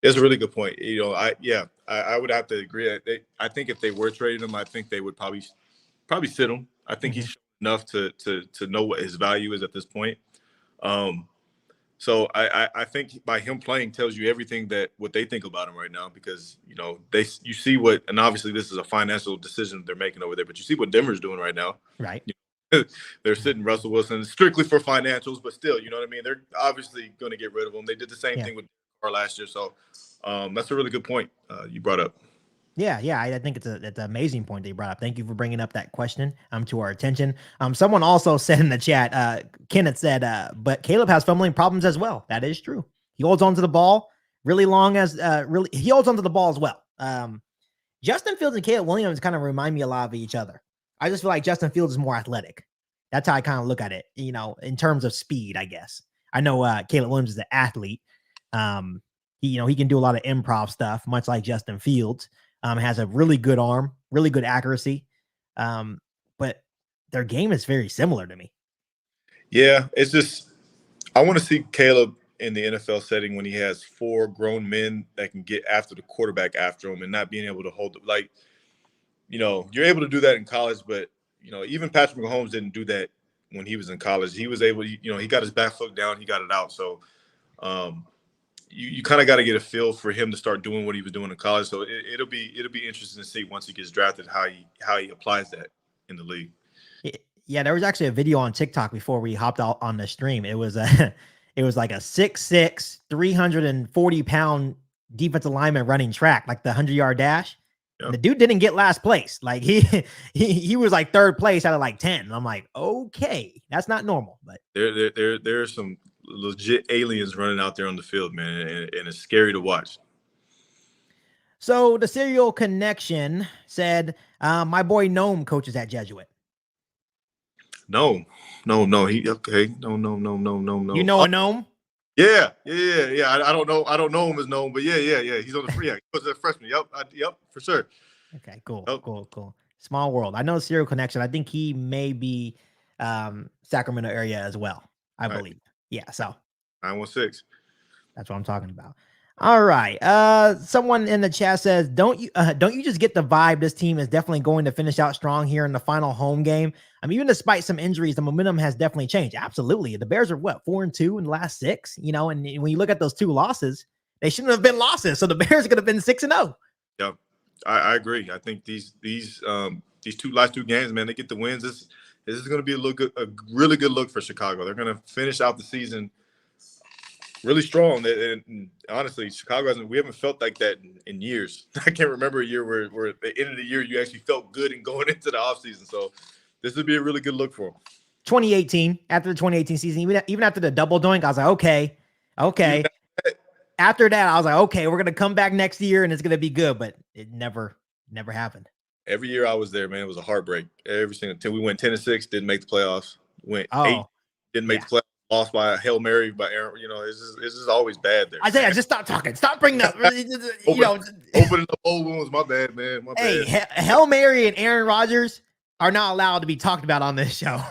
It's a really good point. I would have to agree. I think if they were trading him, I think they would probably sit him. I think he's enough to know what his value is at this point. So I think by him playing tells you everything what they think about him right now, because you see what, and obviously this is a financial decision they're making over there, but you see what Denver's doing right now. Right. They're sitting Russell Wilson strictly for financials, but still, you know what I mean? They're obviously going to get rid of him. They did the same thing with Carr last year. So that's a really good point you brought up. Yeah, I think it's an amazing point that you brought up. Thank you for bringing up that question to our attention. Someone also said in the chat, Kenneth said, but Caleb has fumbling problems as well. That is true. He holds onto the ball he holds onto the ball as well. Justin Fields and Caleb Williams kind of remind me a lot of each other. I just feel like Justin Fields is more athletic. That's how I kind of look at it, in terms of speed, I guess. I know Caleb Williams is an athlete. He can do a lot of improv stuff, much like Justin Fields. Has a really good arm, really good accuracy. But their game is very similar to me. Yeah, it's just, I want to see Caleb in the NFL setting when he has 4 grown men that can get after the quarterback after him and not being able to hold it. Like, you're able to do that in college, but, even Patrick Mahomes didn't do that when he was in college. He was able, he got his back foot down, he got it out. So, you kind of got to get a feel for him to start doing what he was doing in college. So it'll be interesting to see once he gets drafted how he applies that in the league. Yeah, there was actually a video on TikTok before we hopped out on the stream. It was like a 6'6", 340-pound defensive lineman running track, like the 100-yard dash. Yep. The dude didn't get last place. Like he was like third place out of like 10. And I'm like, okay, that's not normal. But there are some legit aliens running out there on the field, man, and it's scary to watch. So the Serial Connection said, my boy Gnome coaches at Jesuit. No. He okay. No. You know a Gnome? Yeah. I don't know him as Gnome, but yeah. He's on the free act. He was a freshman. Yep, for sure. Okay, cool. Cool. Small world. I know Serial Connection. I think he may be Sacramento area as well, I believe. Yeah, so 916. That's what I'm talking about. All right. Someone in the chat says, don't you just get the vibe this team is definitely going to finish out strong here in the final home game? I mean, even despite some injuries, the momentum has definitely changed. Absolutely. The Bears are 4-2 in the last 6, and when you look at those 2 losses, they shouldn't have been losses. So the Bears are going to have been 6-0. Yeah, I agree. I think these last 2 games, man, they get the wins. This is going to be a really good look for Chicago. They're going to finish out the season really strong. And honestly, Chicago we haven't felt like that in years. I can't remember a year where at the end of the year you actually felt good in going into the offseason. So this would be a really good look for them. 2018, after the 2018 season, even after the double doink, I was like, okay. After that, I was like, okay, we're going to come back next year and it's going to be good. But it never happened. Every year I was there, man, it was a heartbreak. Every single time. We went 10-6, didn't make the playoffs. Went 8, didn't make the playoffs. lost by a Hail Mary by Aaron. It's just always bad there. Isaiah, just stop talking. Stop bringing up. Opening up old wounds. My bad, man. My Hey, bad. Hail Mary and Aaron Rodgers are not allowed to be talked about on this show.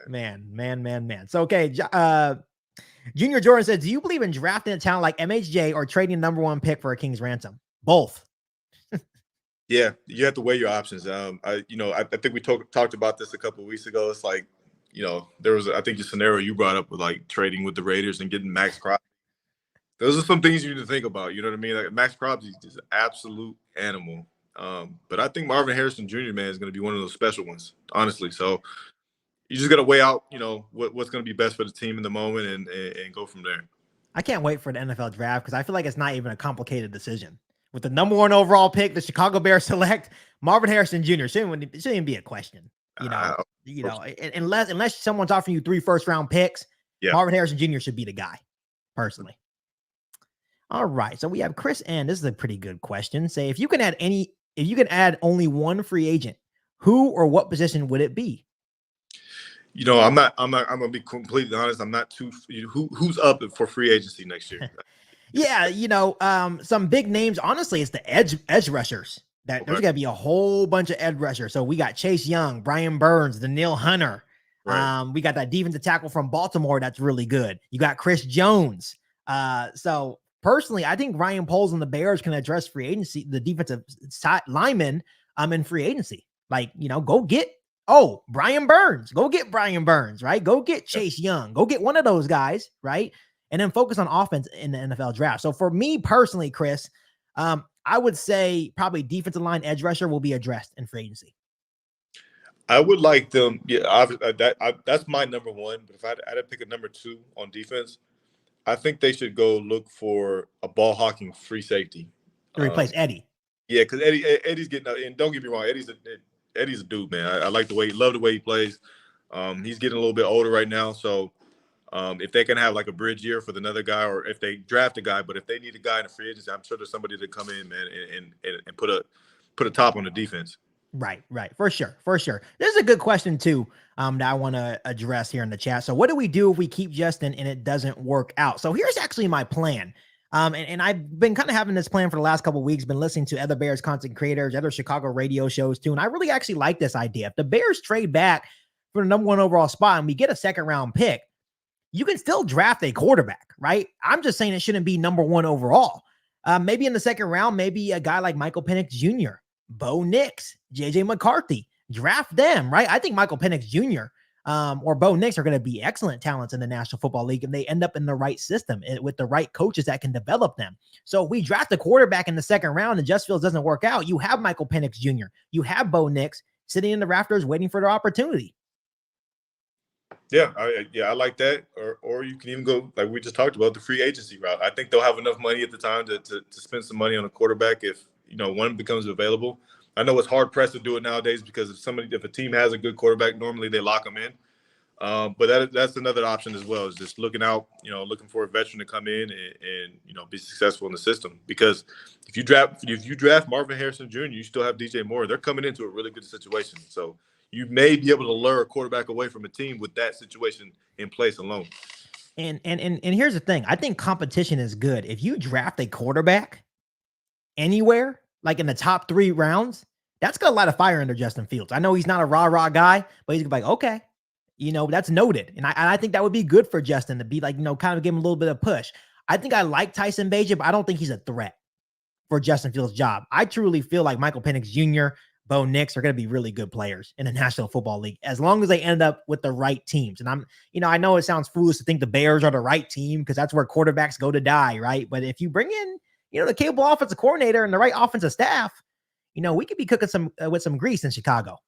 Man. So, okay. Junior Jordan says, do you believe in drafting a talent like MHJ or trading number one pick for a King's ransom? Both. Yeah, you have to weigh your options. I think we talked about this a couple of weeks ago. It's like, there was, I think, the scenario you brought up with like trading with the Raiders and getting Max Crosby. Those are some things you need to think about. You know what I mean? Like Max Crosby is an absolute animal. But I think Marvin Harrison Jr., man, is going to be one of those special ones, honestly. So you just got to weigh out, what's going to be best for the team in the moment and go from there. I can't wait for the NFL draft because I feel like it's not even a complicated decision. With the number one overall pick, the Chicago Bears select Marvin Harrison Jr. Shouldn't even be a question. Unless someone's offering you 3 first-round picks, Marvin Harrison Jr. should be the guy, personally. All right, so we have Chris N. This is a pretty good question. Say, if you can add only one free agent, who or what position would it be? I'm gonna be completely honest. I'm not too. Who's up for free agency next year? Yeah, some big names. Honestly, it's the edge rushers. There's got to be a whole bunch of edge rushers. So we got Chase Young, Brian Burns, Daniil Hunter. Right. We got that defensive tackle from Baltimore that's really good. You got Chris Jones. So personally, I think Ryan Poles and the Bears can address free agency, the defensive linemen in free agency. Like, go get Brian Burns. Go get Brian Burns, right? Go get Chase Young. Go get one of those guys, right? And then focus on offense in the NFL draft. So for me personally, Chris, I would say probably defensive line edge rusher will be addressed in free agency. I would like them. Yeah, that's my number one. But if I had to pick a number 2 on defense, I think they should go look for a ball hawking free safety To replace Eddie. Yeah, because Eddie's getting out. And don't get me wrong, Eddie's a dude, man. I like love the way he plays. He's getting a little bit older right now, so if they can have like a bridge year for another guy, or if they draft a guy, but if they need a guy in the free agency, I'm sure there's somebody to come in, man, and put a top on the defense. Right. For sure. This is a good question too, that I want to address here in the chat. So what do we do if we keep Justin and it doesn't work out? So here's actually my plan. And I've been kind of having this plan for the last couple of weeks, been listening to other Bears content creators, other Chicago radio shows too. And I really actually like this idea. If the Bears trade back for the number 1 overall spot and we get a 2nd round pick, you can still draft a quarterback, right? I'm just saying it shouldn't be number 1 overall. Maybe in the 2nd round, maybe a guy like Michael Penix Jr., Bo Nix, JJ McCarthy, draft them, right? I think Michael Penix Jr. Or Bo Nix are going to be excellent talents in the National Football League, and they end up in the right system with the right coaches that can develop them. So if we draft a quarterback in the 2nd round and Just Fields doesn't work out, you have Michael Penix Jr., you have Bo Nix sitting in the rafters waiting for their opportunity. Yeah, I like that. Or you can even go, like we just talked about, the free agency route. I think they'll have enough money at the time to spend some money on a quarterback if one becomes available. I know it's hard pressed to do it nowadays because if a team has a good quarterback, normally they lock them in. But that's another option as well, is just looking for a veteran to come in and be successful in the system. Because if you draft Marvin Harrison Jr., you still have DJ Moore. They're coming into a really good situation. So you may be able to lure a quarterback away from a team with that situation in place alone. And here's the thing. I think competition is good. If you draft a quarterback anywhere, like in the top 3 rounds, that's going to light a fire under Justin Fields. I know he's not a rah-rah guy, but he's like, okay, that's noted. And I think that would be good for Justin to be like, kind of give him a little bit of push. I think I like Tyson Bagent, but I don't think he's a threat for Justin Fields' job. I truly feel like Michael Penix Jr., Bo Nix are going to be really good players in the National Football League as long as they end up with the right teams. And I know it sounds foolish to think the Bears are the right team because that's where quarterbacks go to die, right? But if you bring in, the capable offensive coordinator and the right offensive staff, we could be cooking with some grease in Chicago.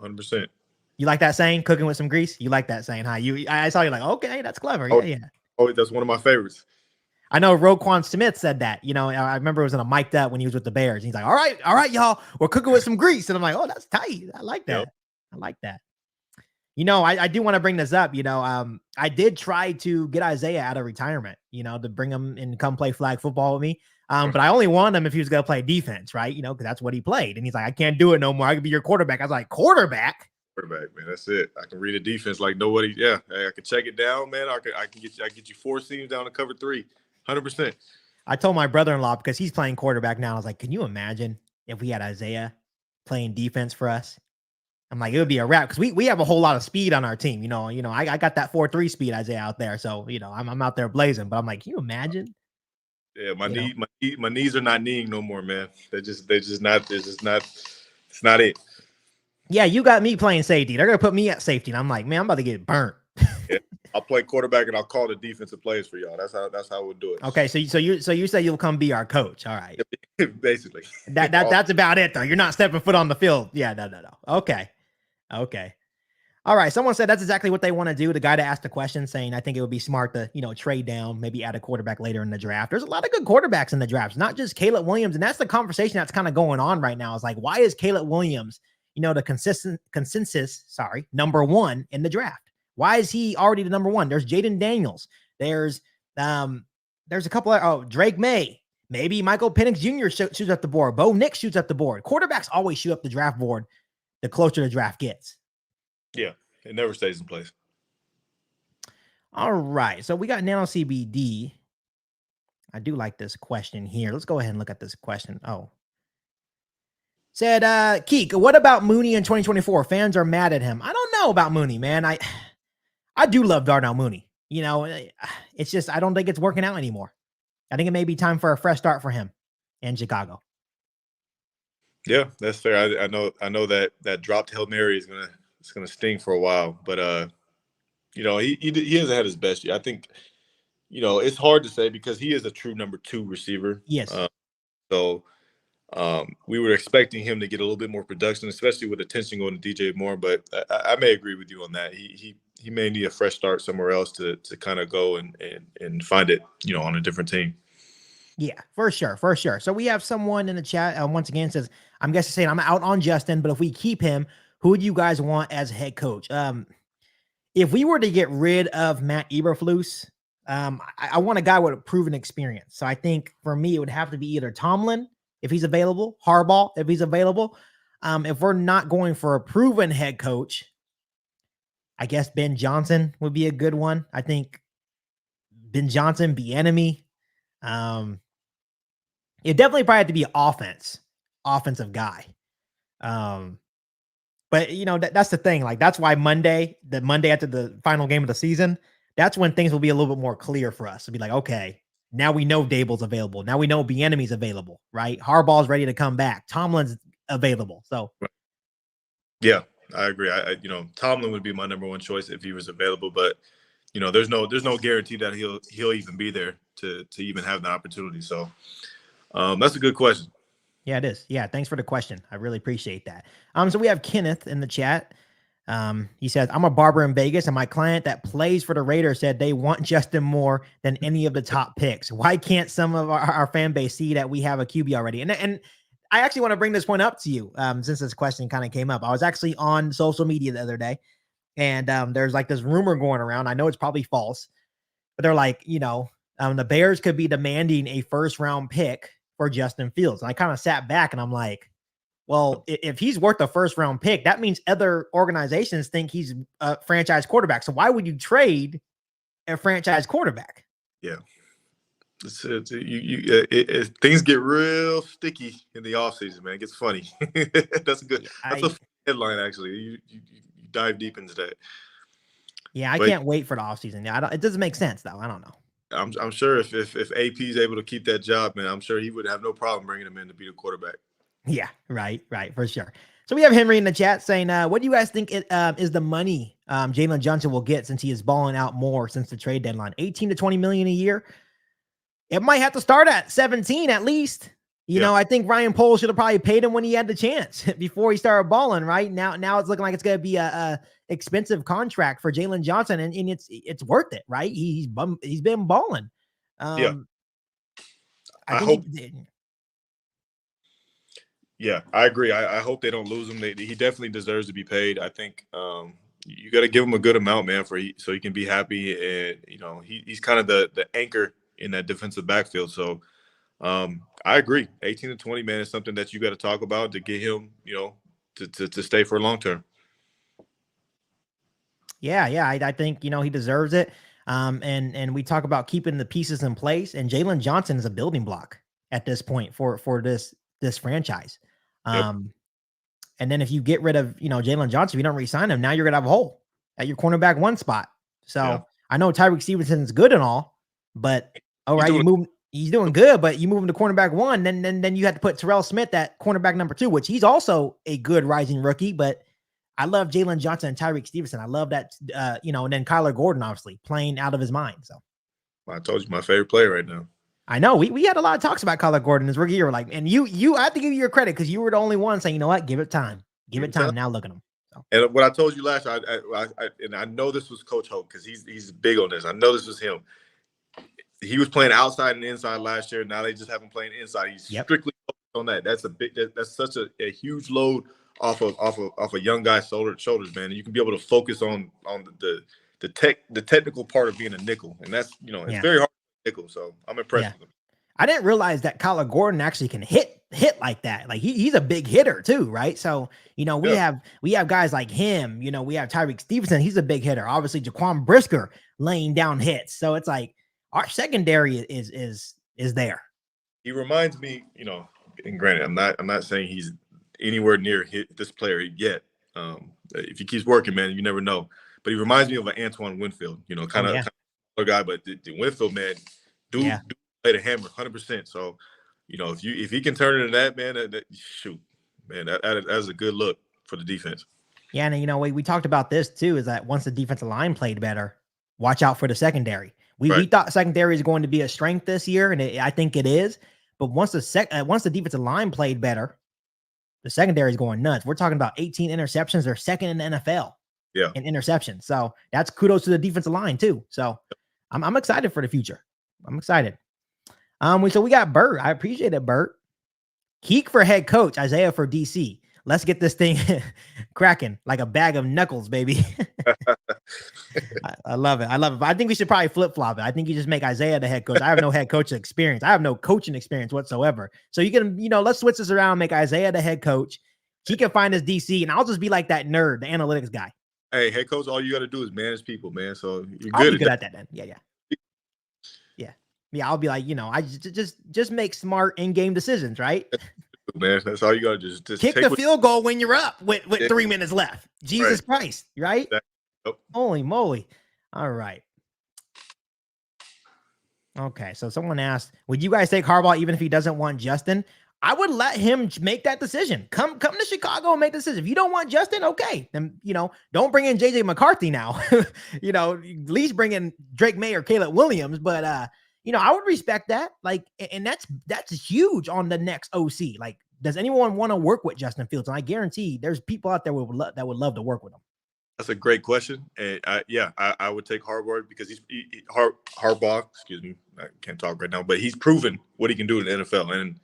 100%. You like that saying, cooking with some grease? You like that saying, huh? I saw you like, okay, that's clever. Yeah. Oh, that's one of my favorites. I know Roquan Smith said that. I remember it was in a mic'd up when he was with the Bears. He's like, all right, y'all, we're cooking with some grease. And I'm like, oh, that's tight. I like that. Yep. I like that. I do want to bring this up. I did try to get Isaiah out of retirement, to bring him and come play flag football with me. But I only want him if he was going to play defense, right? Because that's what he played. And he's like, I can't do it no more. I could be your quarterback. I was like, quarterback? quarterback, man. That's it. I can read a defense like nobody. Yeah, I can check it down, man. I can get you 4 seams down to cover 3, 100%. I told my brother-in-law because he's playing quarterback now. I was like, can you imagine if we had Isaiah playing defense for us? I'm like, it would be a wrap because we have a whole lot of speed on our team. I got that 4.3 speed Isaiah out there, so I'm out there blazing. But I'm like, can you imagine? Yeah, my knees are not kneeing no more, man. It's not it. Yeah, you got me playing safety. They're gonna put me at safety, and I'm like, man, I'm about to get burnt. Yeah, I'll play quarterback and I'll call the defensive plays for y'all. That's how we'll do it. Okay, so you say you'll come be our coach. All right. Basically. That's about it though. You're not stepping foot on the field. Yeah, no. Okay. All right. Someone said that's exactly what they want to do. The guy that asked the question saying, I think it would be smart to, trade down, maybe add a quarterback later in the draft. There's a lot of good quarterbacks in the drafts, not just Caleb Williams. And that's the conversation that's kind of going on right now. Is like, why is Caleb Williams, the consensus, number 1 in the draft? Why is he already the number 1? There's Jaden Daniels. There's a couple of, Drake May. Maybe Michael Penix Jr. shoots up the board. Bo Nix shoots up the board. Quarterbacks always shoot up the draft board the closer the draft gets. Yeah, it never stays in place. All right, so we got Nano CBD. I do like this question here. Let's go ahead and look at this question. Said, Keek, what about Mooney in 2024? Fans are mad at him. I don't know about Mooney, man. I do love Darnell Mooney. It's just I don't think it's working out anymore. I think it may be time for a fresh start for him in Chicago. Yeah, that's fair. I know that dropped Hail Mary is gonna sting for a while, but he hasn't had his best year. I think it's hard to say because he is a true number 2 receiver. Yes. So we were expecting him to get a little bit more production, especially with attention going to DJ Moore. But I may agree with you on that. He may need a fresh start somewhere else to kind of go and find it, on a different team. Yeah, for sure. So we have someone in the chat once again says, I'm guessing saying I'm out on Justin, but if we keep him, who would you guys want as head coach? If we were to get rid of Matt Eberflus, I want a guy with a proven experience. So I think for me, it would have to be either Tomlin, if he's available, Harbaugh, if he's available. If we're not going for a proven head coach, I guess Ben Johnson would be a good one. I think Ben Johnson, Bieniemy. It definitely probably have to be an offensive guy. But that's the thing. Like that's why the Monday after the final game of the season, that's when things will be a little bit more clear for us. To be like, okay, now we know Dable's available. Now we know Bieniemy's available, right? Harbaugh's ready to come back. Tomlin's available. So, yeah, I agree. Tomlin would be my number 1 choice if he was available, but there's no guarantee that he'll even be there to even have the opportunity. So, that's a good question. Yeah, it is. Yeah, thanks for the question. I really appreciate that. So we have Kenneth in the chat. He says, I'm a barber in Vegas, and my client that plays for the Raiders said they want Justin more than any of the top picks. Why can't some of our fan base see that we have a QB already? And I actually want to bring this point up to you since this question kind of came up. I was actually on social media the other day, and there's like this rumor going around. I know it's probably false, but they're like, the Bears could be demanding a first-round pick for Justin Fields. And I kind of sat back and I'm like, well, if he's worth a first-round pick, that means other organizations think he's a franchise quarterback. So why would you trade a franchise quarterback? Yeah. Things get real sticky in the offseason, man. It gets funny. That's a headline, actually. You dive deep into that. Yeah, I can't wait for the offseason. Yeah, it doesn't make sense, though. I don't know. I'm sure if AP is able to keep that job, man, I'm sure he would have no problem bringing him in to be the quarterback. Yeah, right, for sure. So we have Henry in the chat saying, what do you guys think is the money Jaylen Johnson will get since he is balling out more since the trade deadline? 18 to 20 million a year. It might have to start at 17 at least. I think Ryan Poles should have probably paid him when he had the chance before he started balling. Right now it's looking like it's going to be a expensive contract for Jaylen Johnson, and it's worth it, right? He's been balling. Yeah, I agree. I hope they don't lose him. He definitely deserves to be paid. I think you got to give him a good amount, man, so he can be happy. And he's kind of the anchor in that defensive backfield. So I agree. 18 to 20, man, is something that you got to talk about to get him, to stay for long term. Yeah, yeah, I think he deserves it. And we talk about keeping the pieces in place, and Jaylen Johnson is a building block at this point for this franchise. Yep. Um, and then if you get rid of Jaylen Johnson, if you don't re-sign him, now you're gonna have a hole at your cornerback one spot. Yeah. So I know Tyreek Stevenson's good and all, but all He's right, doing he's doing good, but you move him to cornerback one, then you have to put Terrell Smith at cornerback number two, which he's also a good rising rookie, but I love Jaylen Johnson and Tyreek Stevenson. I love that, and then Kyler Gordon, obviously, playing out of his mind. So I told you my favorite player right now. I know we had a lot of talks about Kyler Gordon his rookie year. Like, and you, I have to give you your credit because you were the only one saying, you know what, give it time. Give it time. Now look at him. So. And what I told you last year, and I know this was Coach Hope because he's big on this. I know this was him. He was playing outside and inside last year. Now they just have him playing inside. He's strictly focused on that. That's such a huge load off a young guy's shoulders, man. And you can be able to focus on the technical part of being a nickel, and that's it's very hard to nickel. So I'm impressed with him. I didn't realize that Kyler Gordon actually can hit like that. Like he's a big hitter too, right? So we have guys like him. We have Tyreek Stevenson. He's a big hitter. Obviously, Jaquan Brisker laying down hits. So it's like our secondary is there. He reminds me, and granted, I'm not saying he's anywhere near this player yet. If he keeps working, man, you never know. But he reminds me of an Antoine Winfield, kind of a guy. But the Winfield, man, dude play the hammer 100%. So, if he can turn into that, man, shoot, man, that is a good look for the defense. Yeah, and we talked about this too. Is that once the defensive line played better, watch out for the secondary. We thought secondary is going to be a strength this year, and I think it is. But once the defensive line played better, the secondary is going nuts. We're talking about 18 interceptions. They're second in the NFL in interceptions. So that's kudos to the defensive line too. So I'm excited for the future. I'm excited. So we got Bert. I appreciate it, Bert. Keek for head coach, Isaiah for DC. Let's get this thing cracking like a bag of knuckles, baby. I love it. But I think we should probably flip-flop it. I think you just make Isaiah the head coach. I have no head coach experience. I have no coaching experience whatsoever. So you can, let's switch this around, make Isaiah the head coach. He can find his DC, and I'll just be like that nerd, the analytics guy. Hey, head coach, all you got to do is manage people, man. So you're I'll be good at that then. Yeah, I'll be like, I just make smart in-game decisions, right? Man, that's all you gotta do. Just kick the field goal when you're up with 3 minutes left. Jesus Christ, right? Holy moly. All right. Okay, so someone asked, would you guys take Harbaugh even if he doesn't want Justin? I would let him make that decision. Come to Chicago and make the decision. If you don't want Justin, okay. Then, don't bring in JJ McCarthy now. At least bring in Drake May or Caleb Williams. But, I would respect that. Like, and that's huge on the next OC. Like, does anyone want to work with Justin Fields? And I guarantee there's people out there that would love to work with him. That's a great question. And I would take Harbaugh because Harbaugh, excuse me, I can't talk right now, but he's proven what he can do in the NFL. And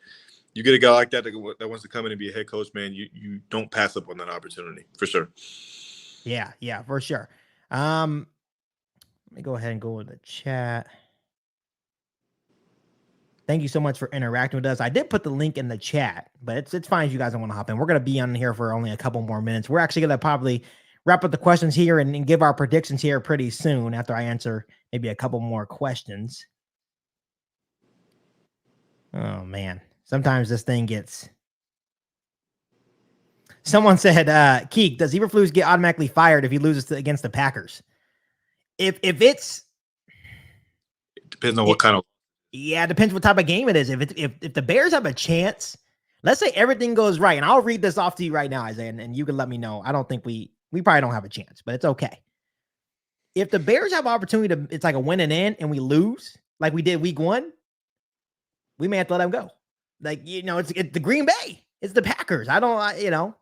you get a guy like that wants to come in and be a head coach, man, you don't pass up on that opportunity for sure. Yeah, for sure. Let me go ahead and go in the chat. Thank you so much for interacting with us. I did put the link in the chat, but it's fine if you guys don't want to hop in. We're going to be on here for only a couple more minutes. We're actually going to probably wrap up the questions here and give our predictions here pretty soon after I answer maybe a couple more questions. Oh, man. Sometimes this thing gets... Someone said, Keek, does Eberflus get automatically fired if he loses against the Packers? If it's... It depends on what kind of... Yeah, it depends what type of game it is. If the Bears have a chance, let's say everything goes right, and I'll read this off to you right now, Isaiah, and you can let me know. I don't think we probably don't have a chance, but it's okay. If the Bears have opportunity to, it's like a win and in, and we lose like we did week 1, we may have to let them go. Like, it's the Green Bay. It's the Packers. I know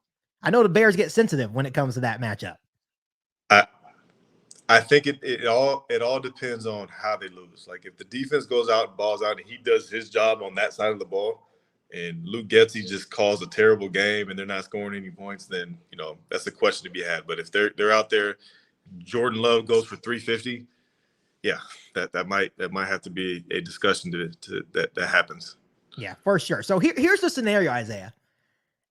the Bears get sensitive when it comes to that matchup. I think it all depends on how they lose. Like if the defense goes out and balls out and he does his job on that side of the ball and Luke Getsy just calls a terrible game and they're not scoring any points, then, that's a question to be had. But if they're out there, Jordan Love goes for 350, yeah, that might have to be a discussion that happens. Yeah, for sure. So here's the scenario, Isaiah.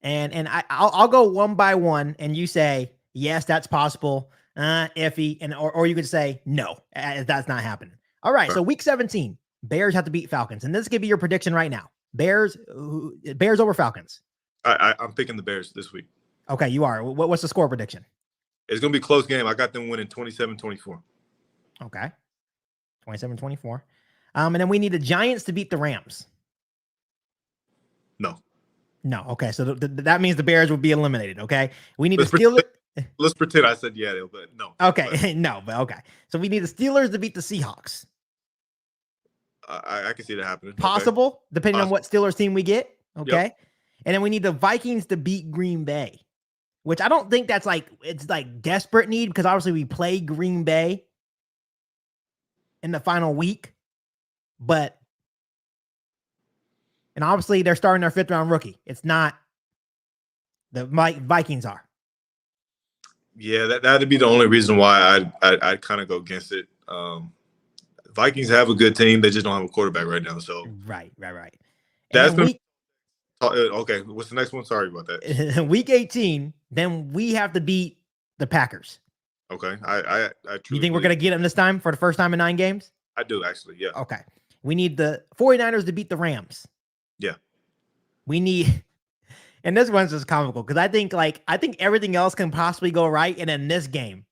And I'll go one by one and you say, yes, that's possible. iffy, and or you could say no, that's not happening. All right, so week 17, Bears have to beat Falcons, and this could be your prediction right now. Bears over Falcons. I'm picking the Bears this week. Okay, you are. What's the score prediction? It's going to be a close game. I got them winning 27-24. Okay, 27-24. And then we need the Giants to beat the Rams. No. Okay, so that means the Bears would be eliminated. Okay, we need the Steelers. Let's pretend I said yeah, but no. Okay, no, but okay. So we need the Steelers to beat the Seahawks. I can see that happening. Possible, depending on what Steelers team we get. Okay, Yep. And then we need the Vikings to beat Green Bay, which I don't think that's it's desperate need, because obviously we play Green Bay in the final week, and obviously they're starting their 5th round rookie. It's not the Vikings are. Yeah, that'd be the only reason why I'd kind of go against it. Vikings have a good team. They just don't have a quarterback right now. So right. That's okay. What's the next one? Sorry about that. Week 18, then we have to beat the Packers. Okay, I you think we're gonna get them this time for the first time in 9 games? I do, actually. Yeah. Okay. We need the 49ers to beat the Rams. Yeah. We need, and this one's just comical because I think everything else can possibly go right, and then this game,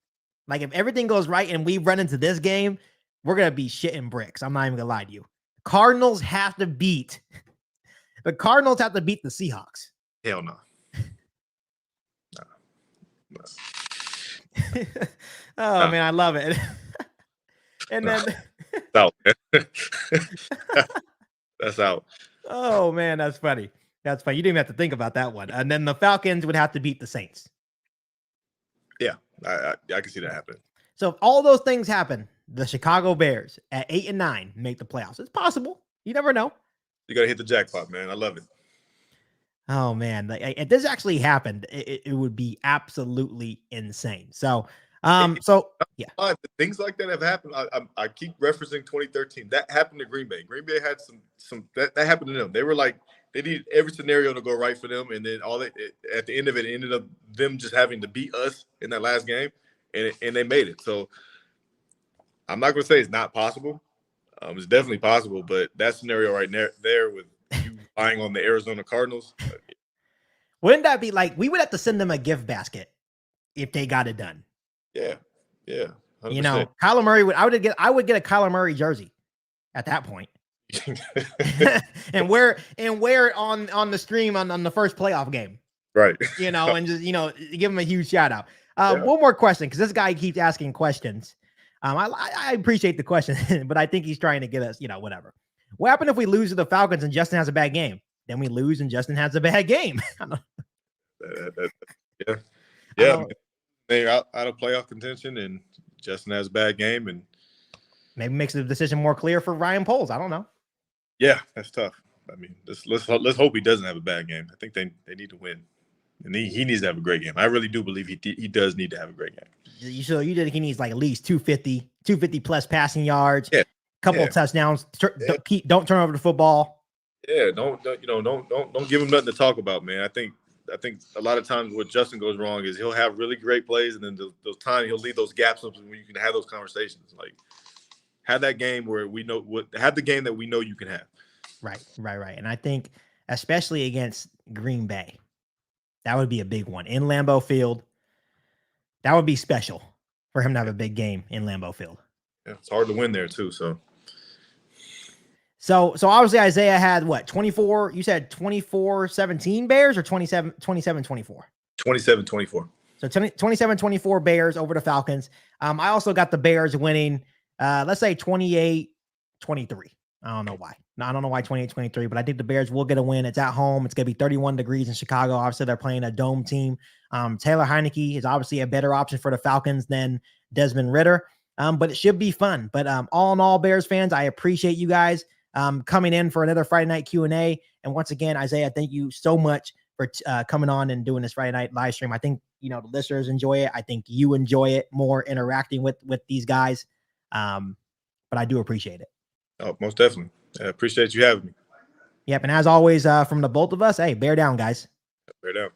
if everything goes right and we run into this game, we're gonna be shitting bricks. I'm not even gonna lie to you. Cardinals have to beat the Seahawks. Hell no. Oh man, I love it. And then out. That's out. Oh man, that's funny. You didn't even have to think about that one. And then the Falcons would have to beat the Saints. Yeah, I can see that happening. So if all those things happen, the Chicago Bears at 8 and 9 make the playoffs. It's possible. You never know. You got to hit the jackpot, man. I love it. Oh man, if this actually happened, it would be absolutely insane. So, yeah, things like that have happened. I keep referencing 2013. That happened to Green Bay. Green Bay had some that happened to them. They were they needed every scenario to go right for them, and then at the end of it ended up them just having to beat us in that last game, and they made it. So I'm not going to say it's not possible. It's definitely possible, but that scenario right there with you buying on the Arizona Cardinals. Wouldn't that be we would have to send them a gift basket if they got it done? Yeah. 100%. You know, Kyler Murray I would get a Kyler Murray jersey at that point. and wear it on the stream on the first playoff game. Right. You know, and just, give him a huge shout out. One more question, because this guy keeps asking questions. I appreciate the question, but I think he's trying to get us, whatever. What happened if we lose to the Falcons and Justin has a bad game? Then we lose and Justin has a bad game. Yeah. They're out of playoff contention and Justin has a bad game, and maybe makes the decision more clear for Ryan Poles. I don't know. Yeah, that's tough. I mean, let's hope he doesn't have a bad game. I think they need to win, and he needs to have a great game. I really do believe he does need to have a great game. So you think he needs at least 250 plus passing yards, couple of touchdowns. Don't turn over the football. Yeah, don't give him nothing to talk about, man. I think a lot of times what Justin goes wrong is he'll have really great plays, and then those times he'll leave those gaps up where you can have those conversations. Have that game where have the game that we know you can have. Right. And I think especially against Green Bay, that would be a big one in Lambeau Field. That would be special for him to have a big game in Lambeau Field. Yeah, it's hard to win there too. So obviously Isaiah had what, 24, you said 24-17 Bears or 27-24? 27-24. So 27-24 Bears over the Falcons. I also got the Bears winning, let's say 28-23. I don't know why. I don't know why 28-23, but I think the Bears will get a win. It's at home. It's going to be 31 degrees in Chicago. Obviously, they're playing a dome team. Taylor Heineke is obviously a better option for the Falcons than Desmond Ridder, but it should be fun. But all in all, Bears fans, I appreciate you guys coming in for another Friday night Q&A. And once again, Isaiah, thank you so much for coming on and doing this Friday night live stream. I think, the listeners enjoy it. I think you enjoy it more, interacting with these guys. But I do appreciate it. Oh, most definitely. I appreciate you having me. Yep. And as always, from the both of us, hey, bear down, guys. Bear down.